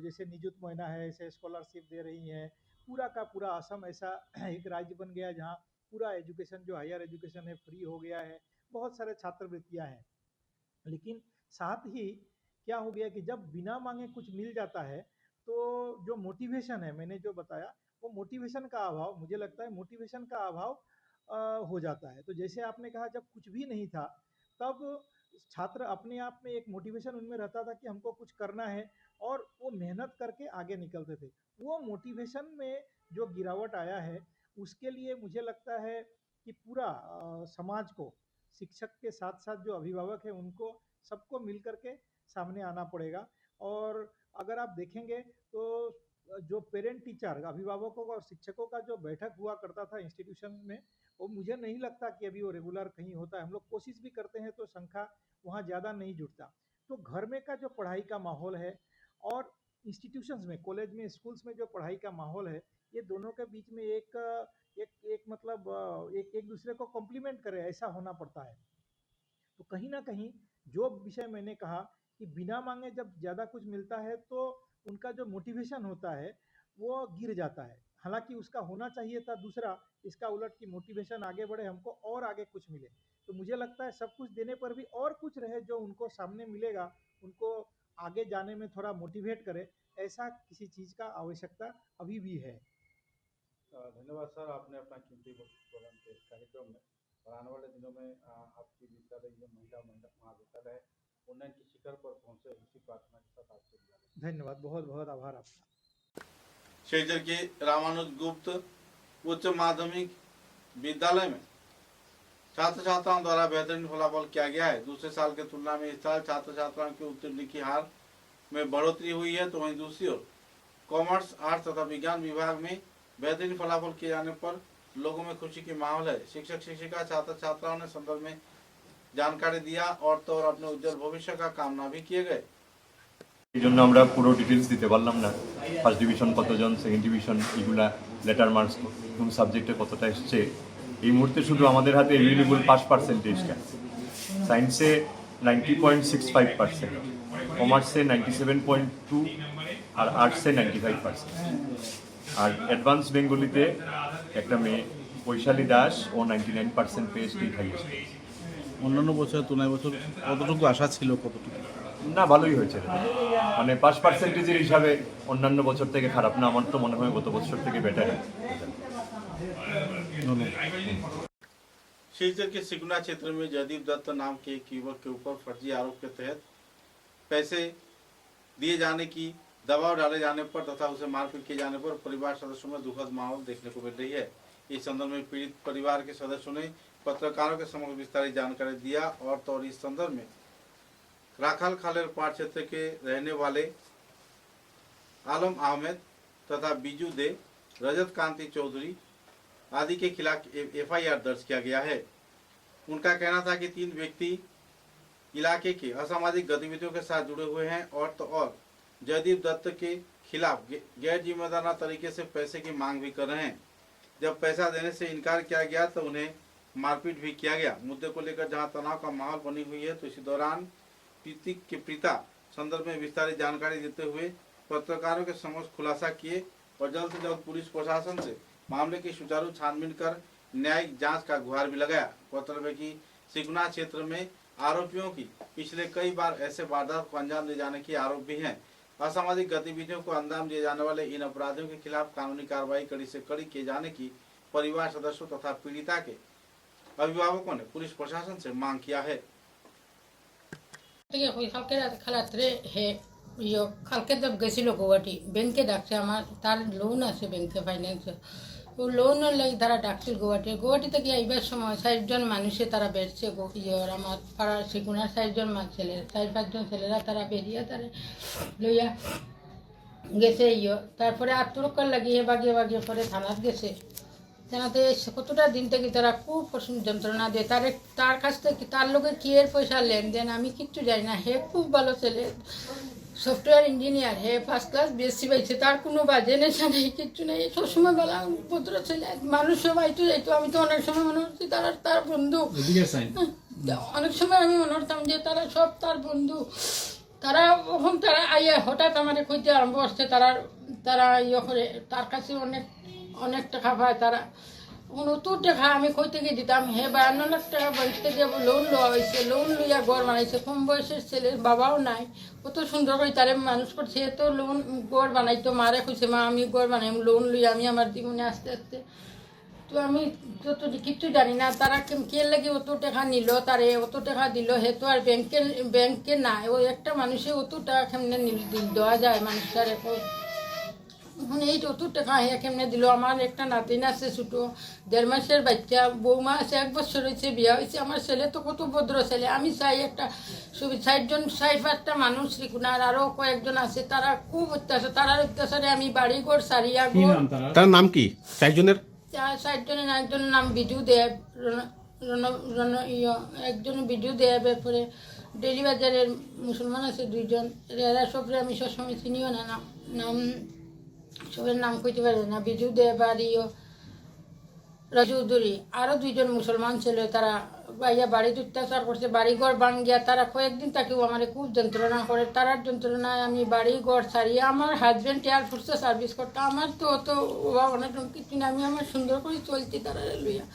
जैसे निजुत महीना है, ऐसे स्कॉलरशिप दे रही हैं। पूरा का पूरा असम ऐसा एक राज्य बन गया जहाँ पूरा एजुकेशन जो हायर एजुकेशन है फ्री हो गया है। बहुत सारे छात्रवृत्तियाँ हैं, लेकिन साथ ही क्या हो गया कि जब बिना मांगे कुछ मिल जाता है तो जो मोटिवेशन है, मैंने जो बताया वो मोटिवेशन का अभाव, मुझे लगता है मोटिवेशन का अभाव हो जाता है। तो जैसे आपने कहा जब कुछ भी नहीं था तब छात्र अपने आप में एक मोटिवेशन उनमें रहता था कि हमको कुछ करना है और वो मेहनत करके आगे निकलते थे। वो मोटिवेशन में जो गिरावट आया है उसके लिए मुझे लगता है कि पूरा समाज को, शिक्षक के साथ साथ जो अभिभावक हैं उनको सबको मिल करके सामने आना पड़ेगा। और अगर आप देखेंगे तो जो पेरेंट टीचर, अभिभावकों और शिक्षकों का जो बैठक हुआ करता था इंस्टीट्यूशन में, वो मुझे नहीं लगता कि अभी वो रेगुलर कहीं होता है। हम लोग कोशिश भी करते हैं तो संख्या वहाँ ज़्यादा नहीं जुड़ता। तो घर में का जो पढ़ाई का माहौल है और इंस्टीट्यूशंस में, कॉलेज में, स्कूल्स में जो पढ़ाई का माहौल है, ये दोनों के बीच में एक मतलब एक दूसरे को कॉम्प्लीमेंट करे, ऐसा होना पड़ता है। तो कहीं ना कहीं जो विषय मैंने कहा कि बिना मांगे जब ज़्यादा कुछ मिलता है तो उनका जो मोटिवेशन होता है वो गिर जाता है। हालांकि उसका होना चाहिए था दूसरा, इसका उलट कि मोटिवेशन आगे बढ़े, हमको और आगे कुछ मिले। तो मुझे लगता है सब कुछ देने पर भी और कुछ रहे जो उनको सामने मिलेगा, उनको आगे जाने में थोड़ा मोटिवेट करे, ऐसा किसी चीज़ का आवश्यकता अभी भी है। धन्यवाद सर, आपने अपना कीमती वक्त प्रदान किया इस कार्यक्रम में। और आने वाले दिनों में आपकी विद्यालय जो महिला महाविद्यालय है उन्नयन की शिखर पर पहुंचे, इसी प्रार्थना के साथ आपसे विदा लेते हैं। धन्यवाद, बहुत बहुत आभार आपका। शिलचर के रामानुज गुप्त उच्च माध्यमिक विद्यालय में छात्र छात्राओं द्वारा बेहतरीन फलाफल किया गया है। दूसरे साल की तुलना में इस साल छात्र छात्राओं की उत्तीर्ण की हार में बढ़ोतरी हुई है। तो वहीं दूसरी ओर कॉमर्स, आर्ट्स तथा विज्ञान विभाग में बेहतरीन फलाफल किए जाने पर लोगों में खुशी की माहौल है। शिक्षक शिक्षिका छात्र छात्राओं ने संदर्भ में जानकारी दिया और तो और अपने उज्जवल भविष्य का कामना भी किए गए। এই জন্য আমরা পুরো ডিটেলস দিতে পারলাম না, ফার্স্ট ডিভিশন কতজন, সেকেন্ড ডিভিশন, এগুলা লেটার মার্কস কোন সাবজেক্টে কতটা এসছে। এই মুহূর্তে শুধু আমাদের হাতে এভেলেবল পাস পার্সেন্টেজটা সায়েন্সে 90.65%, কমার্সে 97.2 আর আর্টসে 95%। আর অ্যাডভান্স বেঙ্গলিতে একটা মেয়ে বৈশালী দাস ও 99% পেয়ে স্টেট হাইয়েস্ট। অন্যান্য বছরের তুলনায় বছর কতটুকু আশা ছিল, কতটুকু না ভালোই হয়েছে, মানে পাস পার্সেন্টেজের হিসাবে অন্যান্য বছর থেকে খারাপ না। আমার তো মনে হয় গত বছর থেকে বেটার है। शिलचर के सिकुना क्षेत्र में जयदीप दत्त नाम के एक युवक के ऊपर फर्जी आरोप के तहत पैसे दिए जाने की, दबाव डाले जाने पर तथा उसे मारपीट किए जाने पर परिवार सदस्यों में दुखद माहौल देखने को मिल रही है। इस संदर्भ में पीड़ित परिवार के सदस्यों ने पत्रकारों के समक्ष विस्तारित जानकारी दिया और तो इस संदर्भ में राखाल खालेर पाड़ क्षेत्र के रहने वाले आलम अहमद तथा बीजू दे, रजत कांति चौधरी आदि के खिलाफ एफआईआर दर्ज किया गया है। उनका कहना था कि 3 व्यक्ति इलाके के असामाजिक गतिविधियों के साथ जुड़े हुए हैं और तो और जयदीप दत्त के खिलाफ गैर जिम्मेदाराना तरीके से पैसे की मांग भी कर रहे हैं। जब पैसा देने से इनकार किया गया तो उन्हें मारपीट भी किया गया। मुद्दे को लेकर जहां तनाव का माहौल बनी हुई है, तो इसी दौरान पीड़ित के पिता संदर्भ में विस्तारित जानकारी देते हुए पत्रकारों के समक्ष खुलासा किए और जल्द से जल्द पुलिस प्रशासन से मामले की सुचारू छानबीन कर न्यायिक जांच का गुहार भी लगाया। गौरतलब है कि सिकुना क्षेत्र में आरोपियों की पिछले कई बार ऐसे वारदात को अंजाम दिए जाने के आरोप भी हैं। असामाजिक गतिविधियों को अंजाम दिए जाने वाले इन अपराधियों के खिलाफ कानूनी कार्रवाई कड़ी से कड़ी किए जाने की परिवार सदस्यों तथा पीड़िता के अभिभावकों ने पुलिस प्रशासन से मांग किया है। खालात्रे है কালকে তো গেছিল গুয়াহাটি, ব্যাংকে ডাকছে, আমার তার লোন আছে ব্যাংকে, ফাইন্যান্সে। ও লোনের লাগে তারা ডাকছিল গুয়াহাটি থেকে এইবার সময় 60 জন মানুষে তারা বেরছে আমার পাড়ার শিকুনার 60 জন ছেলে, 4-5 জন ছেলেরা তারা বেরিয়ে তারা লইয়া গেছে তারপরে আত্মরক্ষার লাগিয়ে বাগিয়ে বাগিয়ে পরে থানাত গেছে। থানাতে কতটা দিন থেকে তারা খুব যন্ত্রণা দেয়, তার কাছ থেকে তার লোকে কি এর পয়সা লেনদেন আমি কিচ্ছু জানি না। হে খুব ভালো ছেলে, সফটওয়্যার ইঞ্জিনিয়ার, হে ফার্স্ট ক্লাস বিএসসি পাইছে, তার কোনো বাজে নেশা নেই, কিচ্ছু নেই, সবসময় বলা ভদ্র ছেলে। মানুষ সবাই তো যাইতো, আমি তো অনেক সময় মনে হচ্ছি তার বন্ধু, অনেক সময় আমি মনে হতাম যে তারা সব তার বন্ধু। তারা কখন তারা আইয়া হঠাৎ আমার কইতে আরম্ভ করছে, তারা করে তার কাছে অনেক টাকা পায়, তারা অত টাকা আমি কই থেকে দিতাম। হে 52 লাখ টাকা ব্যাংক থেকে লোন লওয়া হয়েছে, লোন লইয়া ঘর বানাইছে, কম বয়সের ছেলের বাবাও নাই, কত সুন্দর করে তারে মানুষ করছে। তো লোন ঘর বানাইতো, মারে কইছে মা আমি ঘর বানাই, লোন লইয়া আমি আমার জীবনে আস্তে আস্তে। তো আমি তো কিচ্ছু জানি না তারা কে লাগে অত টাকা নিল, তারে অত টাকা দিল। হে তো আর ব্যাংকে নাই, ওই একটা মানুষে অত টাকা কেমনে দেওয়া যায় মানুষটার? এখন এই অত টাকা হে কেমনে দিল? আমার একটা নাতিন আছে ছোটো, 1.5 মাসের বাচ্চা, বৌমা আছে 1 বছর হয়েছে, বিয়া হয়েছে। আমার ছেলে তো কত ভদ্র ছেলে, আমি চাই একটা 60-65টা মানুষ ত্রিকুণার আরও কয়েকজন আছে, তারা খুব অত্যাচার, তারার অত্যাচারে আমি বাড়ি ঘর সারিয়া তার নাম কি 4 জনের? 60 জনের একজনের নাম বিজু দেব, একজন বিজু দেব, এরপরে ডেলি বাজারের মুসলমান আছে 2 জন, এরা সবরে আমি সবসময় চিনিও না, নাম সবের নাম কইতে পারি না। বিজু দেব আর রাজুদুরি, আরও 2 জন মুসলমান ছিল, তারা বাইয়া বাড়িতে অত্যাচার করছে, বাড়িঘর ভাঙ্গিয়া তারা কয়েকদিন তাকেও আমার খুব যন্ত্রণা করে। তারার যন্ত্রণায় আমি বাড়িঘর ছাড়িয়ে, আমার হাজব্যান্ড এয়ারফোর্সে সার্ভিস করতো, আমার তো অত অভাব অনটন কিছু না, আমি আমার সুন্দর করে চলছি তারা লইয়া।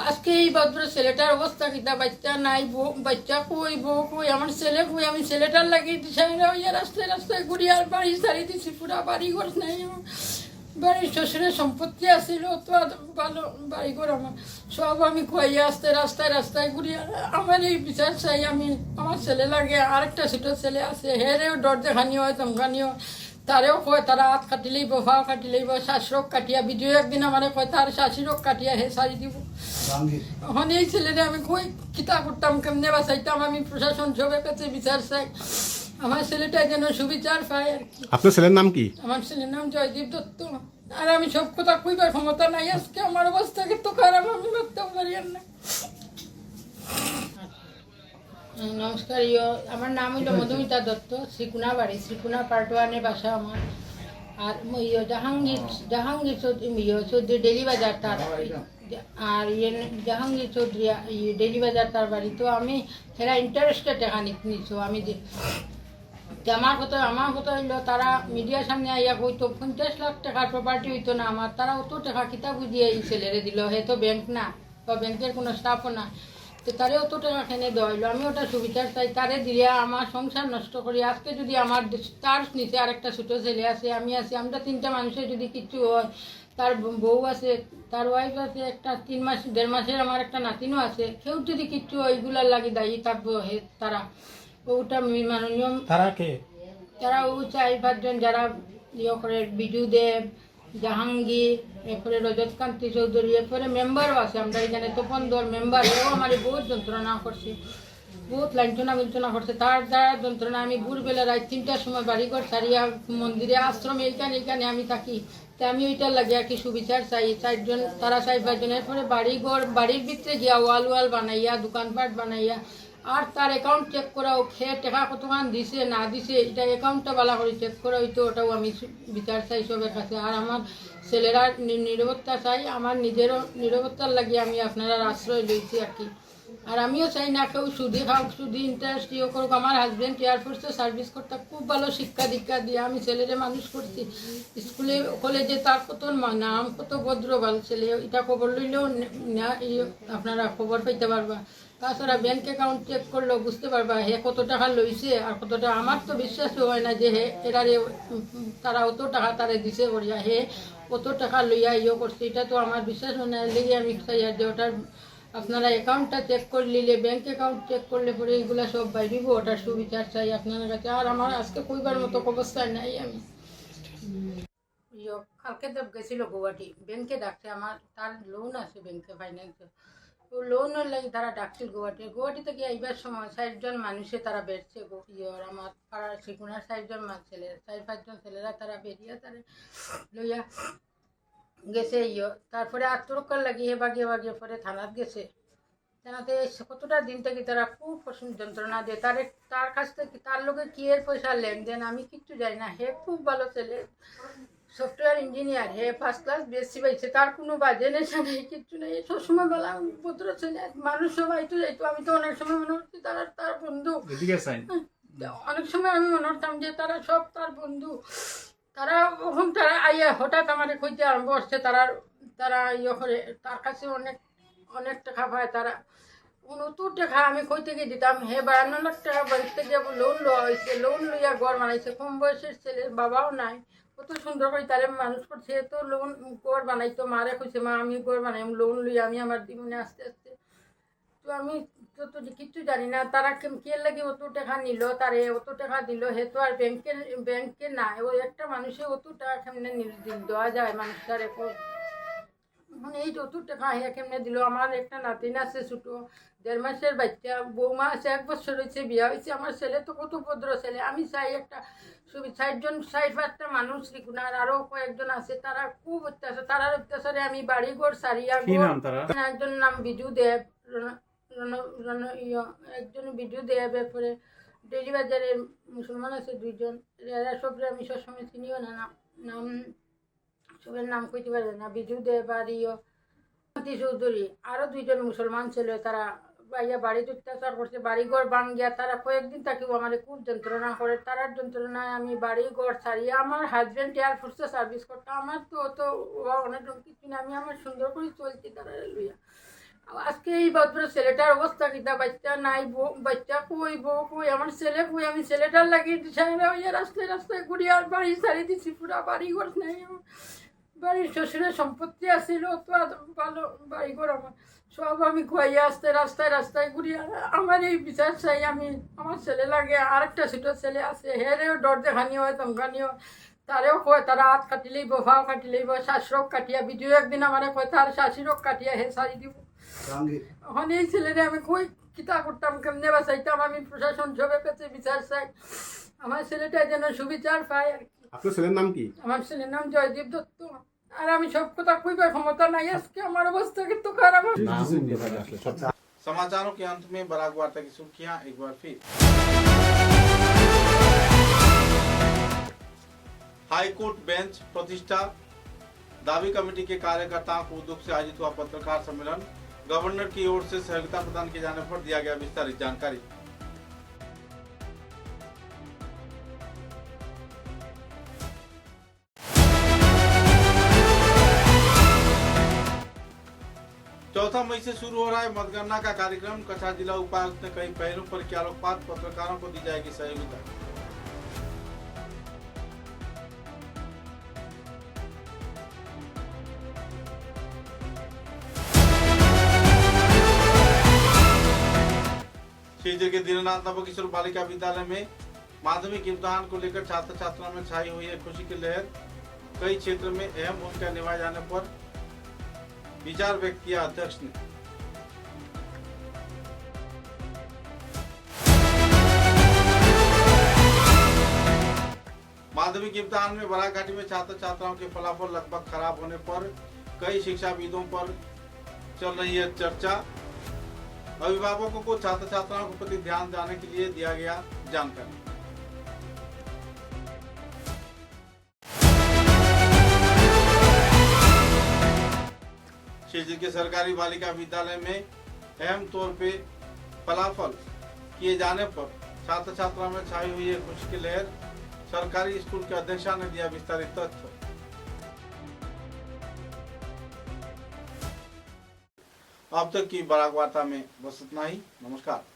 আজকে এই ভদ্র ছেলেটার অবস্থা কিতা, বাচ্চা নাই, বাচ্চা কই, বউ কই, আমার ছেলে কই, আমি ছেলেটার লাগিয়ে দিশাইরা হইয়া রাস্তায় রাস্তায় ঘুরি, আর বাড়ি ছাড়ি দিছি, পুরা বাড়িঘর নাই। বাড়ির শ্বশুরের সম্পত্তি আসছিল, তো ভালো বাড়িঘর আমার সব আমি খুয়াইয়া আসতে রাস্তায় রাস্তায় ঘুরি। আমার এই বিচার চাই আমি, আমার ছেলে লাগে, আরেকটা ছোটো ছেলে আছে, হেরেও ডর দেখানি হয়, ধমকানি হয়, তারেও কয় তারা হাত কাটিলেই ভাও কাটিলেই শাশুড়ক কাটিয়া, বিজয় একদিন আমার কয় তার শাশুড়ক কাটিয়া হে সারি দিব। এখন এই ছেলেরে আমি কই কিতা করতাম, কেমনে বাঁচাইতাম? আমি প্রশাসন সবের কাছে বিচার চাই, আমার ছেলেটা যেন সুবিচার পায় আর কি। আপনার ছেলের নাম কি? আমার ছেলের নাম জয়দীপ দত্ত। আর আমি সব কথা কইবার ক্ষমতা নাই, আজকে আমার অবস্থা কিন্তু খারাপ, আমি ভাবতেও পারি না। নমস্কার, আমার নাম হইল মধুমিতা দত্ত, শ্রীকুনা বাড়ি, শ্রীকুনা পার্ট 1-এ বাসা আমার। আর জাহাঙ্গীর চৌধুরী ডেলি বাজার তার, আর জাহাঙ্গীর চৌধুরী ডেলি বাজার তার বাড়ি। তো আমি সেরা ইন্টারেস্টে টাকা নিচ্ছ, আমি যে আমার কথা হইলো, তারা মিডিয়ার সামনে আইয়া কইতো 50 লাখ টাকার প্রপার্টি হইতো না আমার, তারা অত টাকা কিতা বুঝিয়ে এই ছেলেরে দিল, হে তো ব্যাংক না বা ব্যাংকের কোনো স্টাফও না, তো তারে অত টাকা খেনে দেওয়া হইলো। আমি ওটা সুবিচার চাই, তারে দিয়ে আমার সংসার নষ্ট করি। আজকে যদি আমার তার নিচে আরেকটা ছোটো ছেলে আছে, আমি আছি, আমরা 3টা মানুষের যদি কিছু হয়, তার বউ আছে, তার ওয়াইফ আছে, একটা 1.5 মাসের আমার একটা নাতিনও আছে, কেউ যদি কিছু ওইগুলার লাগি দায়ী থাকবো হে তারা। ওটা মাননীয় তারা ও 4-5 জন যারা করে, বিজু দেব, জাহাঙ্গীর, এরপরে রজতকান্তি চৌধুরী, এরপরে মেম্বারও আছে, আমরা এখানে তপন দল মেম্বার, এও আমার বহুত যন্ত্রণা করছে, বহুত লাঞ্ছনা করছে। তার দ্বারা যন্ত্রণা আমি ভোরবেলা রাত 3টার সময় বাড়িঘর ছাড়িয়া মন্দিরে আশ্রমে এইখানে আমি থাকি। তা আমি ওইটার লাগে আর কি সুবিচার চাই। 4 জন, তারা 4-5 জন, এরপরে বাড়ির ভিতরে গিয়া ওয়াল বানাইয়া, দোকানপাট বানাইয়া, আর তার অ্যাকাউন্ট চেক করাও, খেয়ে টাকা কতক্ষণ দিছে না দিছে, এটা অ্যাকাউন্টটা ভালো করে চেক করা হইতো, ওটাও আমি বিচার চাই সবের কাছে। আর আমার ছেলেরা নিরাপত্তা চাই, আমার নিজেরও নিরাপত্তার লাগে আমি আপনারা আশ্রয় লইছি আর কি। আর আমিও চাই না কেউ সুদি খাওক, সুদি ইন্টারেস্ট করুক। আমার হাজব্যান্ড এয়ারফোর্সে সার্ভিস করতে, খুব ভালো শিক্ষা দীক্ষা দিয়ে আমি ছেলেরে মানুষ করছি, স্কুলে কলেজে তার কত নাম, কত ভদ্র ভালো ছেলে, এটা খবর লইলেও আপনারা খবর পাইতে পারবা। তাছাড়া ব্যাংক অ্যাকাউন্ট চেক করলেও বুঝতে পারবা হে কত টাকা লইছে আর কত টাকা। আমার তো বিশ্বাসই হয় না যে হে এরারে তারা অত টাকা তারে দিছে করিয়া হে অত টাকা লইয়া করছে, এটা তো আমার বিশ্বাস হয় না। লেগে আমি চাই আর যে ওটার আপনারা অ্যাকাউন্টটা চেক করে নিলে, ব্যাংক অ্যাকাউন্ট চেক করলে পরে এইগুলা সব বাইরিব। ওটার সুবিচার চাই আপনার কাছে। আর আমার আজকে কইবার মতো অবস্থায় নাই আমি। কালকে তো গেছিল গুয়াহাটি, ব্যাংকে ডাকছে আমার, তার লোন আছে ব্যাংকে ফাইন্যান্সে, তো লোনের লাগে তারা ডাকছিল গুয়াহাটি থেকে এইবার সময় 60 জন মানুষে তারা বেরছে আমার পাড়ার শিকুনার 60 জন ছেলে, 4-5 জন ছেলেরা তারা বেরিয়ে তারা লইয়া গেছে তারপরে আত্মরক্ষার লাগিয়ে বাগিয়ে বাগিয়ে পরে থানাত গেছে। থানাতে কতটা দিন থেকে তারা খুব যন্ত্রণা দিয়ে তার কাছ থেকে তার লোকের কি এর পয়সা লেনদেন আমি কিচ্ছু জানি না। হে খুব ভালো ছেলে, সফটওয়্যার ইঞ্জিনিয়ার, হে ফার্স্ট ক্লাস বিএসসি পাইছে, তার কোনো বাজে নেশা নেই, কিচ্ছু নেই, সবসময় বলা পুত্র ছেলে, মানুষ সবাই তো যাইতো। আমি তো অনেক সময় মনে করছি তারা তার বন্ধু, অনেক সময় আমি মনে করতাম যে তারা সব তার বন্ধু। তারা ওখান তারা আইয়া হঠাৎ আমার কইতে আরম্ভ করছে তারা করে তার কাছে অনেক টাকা পায়। তারা 69 টাকা আমি কই থেকে দিতাম, হে 52 লাখ টাকা বাড়ির থেকে লোন লওয়া হয়েছে, লোন লইয়া ঘর বানাইছে। কম বয়সের ছেলে, বাবাও নাই, কত সুন্দর করে তারে মানুষ করছে। তো লোন ঘর বানাইতো, মারে কইছে মা আমি ঘর বানাই, লোন লইয়া আমি আমার জীবনে আস্তে আস্তে। তো আমি তো কিচ্ছু জানি না তারা কে লাগে অত টাকা নিল, তারে অত টাকা দিল। হে তো আর ব্যাংকে না, ওই একটা মানুষে অত টাকা কেমনে দেওয়া যায় মানুষটারে? মানে এই অত টাকা হে কেমনে দিল? আমার একটা নাতিন আছে ছোট, 1.5 মাসের বাচ্চা, বৌমা আছে, 1 বছর হয়েছে, বিয়া হয়েছে। আমার ছেলে তো কত ভদ্র ছেলে। আমি চাই একটা 60-65টা মানুষ ত্রিকুণার আরো কয়েকজন আছে, তারা খুব অত্যাচার, তারার অত্যাচারে আমি বাড়ি ঘর সারিয়া। একজন নাম বিজু দেব, একজন বিজু দেব, এরপরে ডেলি বাজারের মুসলমান আছে 2 জন, এরা সবরে আমি সবসময় চিনিও না, নাম সবের নাম কইতে পারে না। বিজু দেব আর চৌধুরী, আরো 2 জন মুসলমান ছিল, তারা বাইয়া বাড়িতে অত্যাচার করছে, বাড়িঘর ভাঙ্গিয়া তারা কয়েকদিন থাকিও আমার খুব যন্ত্রণা করে। তারার যন্ত্রণায় আমি বাড়ি ঘর ছাড়িয়ে, আমার হাজব্যান্ড এয়ার ফোর্সে সার্ভিস করতো, আমার তো অত অনেক কিছু না, আমি আমার সুন্দর করে চলছি তারা লইয়া। আজকে এই ভদ্র ছেলেটার অবস্থা কিতা, বাচ্চা নাই, বাচ্চা কই, বউ কই, আমার ছেলে কই? আমি ছেলেটার লাগিয়ে রাস্তায় রাস্তায় ঘুরি, আর বাড়ি ছাড়িয়ে দিচ্ছি, পুরা বাড়ি ঘর নেই। বাড়ির শ্বশুরের সম্পত্তি আসছিল, তো ভালো বাড়িঘর আমার সব আমি খুয়াইয়া আসতে রাস্তায় রাস্তায় ঘুরি। আমার এই বিচার চাই আমি, আমার ছেলে লাগে। আরেকটা ছোটো ছেলে আছে, হেরেও ডর দেখানি হয়, ধমকানি হয়, তারেও কয় তারা হাত কাটি লইব, ভাও কাটি লইব, শাশুড়ক কাটিয়া। ভিডিও একদিন আমার কয় তার শাশুড়ক কাটিয়া হে সারি দিব। এখন এই ছেলেরে আমি কই কিতা করতাম, কেমনে বাঁচাইতাম? আমি প্রশাসন সবের কাছে বিচার চাই, আমার ছেলেটা যেন সুবিচার পায় আর কি। আপনার ছেলের নাম কি? আমার ছেলের নাম জয়দীপ দত্ত। আর আমি সব কথা কইবার ক্ষমতা নাই, আজকে আমার অবস্থা কিন্তু খারাপ। समाचारों के अंत में बराक वार्ता की सुर्खियां एक बार फिर। हाईकोर्ट बेंच प्रतिष्ठा दावी कमेटी के कार्यकर्ताओं को उद्योग से आयोजित हुआ पत्रकार सम्मेलन, गवर्नर की ओर से सहयोगिता प्रदान किए जाने पर दिया गया विस्तारित जानकारी। चौथा मई से शुरू हो रहा है मतगणना का कार्यक्रम। कछा जिला उपायुक्त ने कई पहलुओं पर किया आलोकपात, पत्रकारों को दी जाएगी सहयोगिता। सीजर के दीननाथ नवकिशोर बालिका विद्यालय में माध्यमिक इम्तिहान को लेकर छात्र छात्राओं में छाई हुई है खुशी की लहर। कई क्षेत्र में अहम भूमिका निभाए जाने पर विचार व्यक्त किया अध्यक्ष ने। माध्यमिक इम्तिहान में बराघाटी में छात्र छात्राओं के फलाफल लगभग खराब होने पर कई शिक्षाविदों पर चल रही है चर्चा। अभिभावकों को छात्र छात्राओं के प्रति ध्यान देने के लिए दिया गया जानकारी। शिवजी के सरकारी बालिका विद्यालय में अहम तौर पे फलाफल किए जाने पर छात्र छात्राओं में छाई हुई है खुशी की लहर। सरकारी स्कूल के अध्यक्षा ने दिया विस्तारित तथ्य। अब तक की बराक वार्ता में बस इतना ही। नमस्कार।